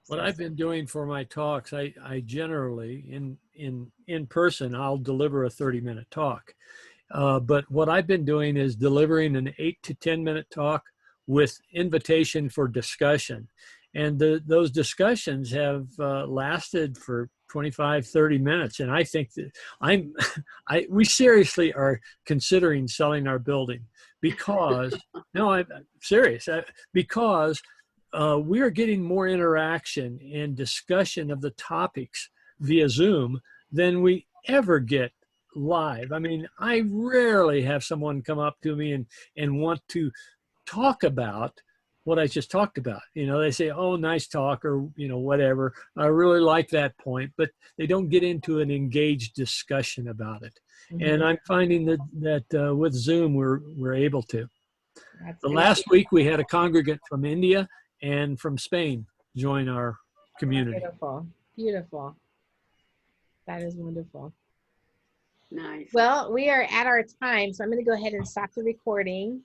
What I've been doing for my talks, I generally in person, I'll deliver a 30-minute talk. But what I've been doing is delivering an 8 to 10-minute talk with invitation for discussion. And those discussions have lasted for 25, 30 minutes. And I think that we seriously are considering selling our building because, no, I'm serious, because we are getting more interaction and discussion of the topics via Zoom than we ever get live. I mean, I rarely have someone come up to me and want to talk about what I just talked about. They say, oh, nice talk, or, whatever. I really like that point, but they don't get into an engaged discussion about it. Mm-hmm. And I'm finding that with Zoom, we're able to. The last week we had a congregant from India and from Spain join our community. Beautiful, beautiful. That is wonderful. Nice. Well, we are at our time, so I'm going to go ahead and stop the recording.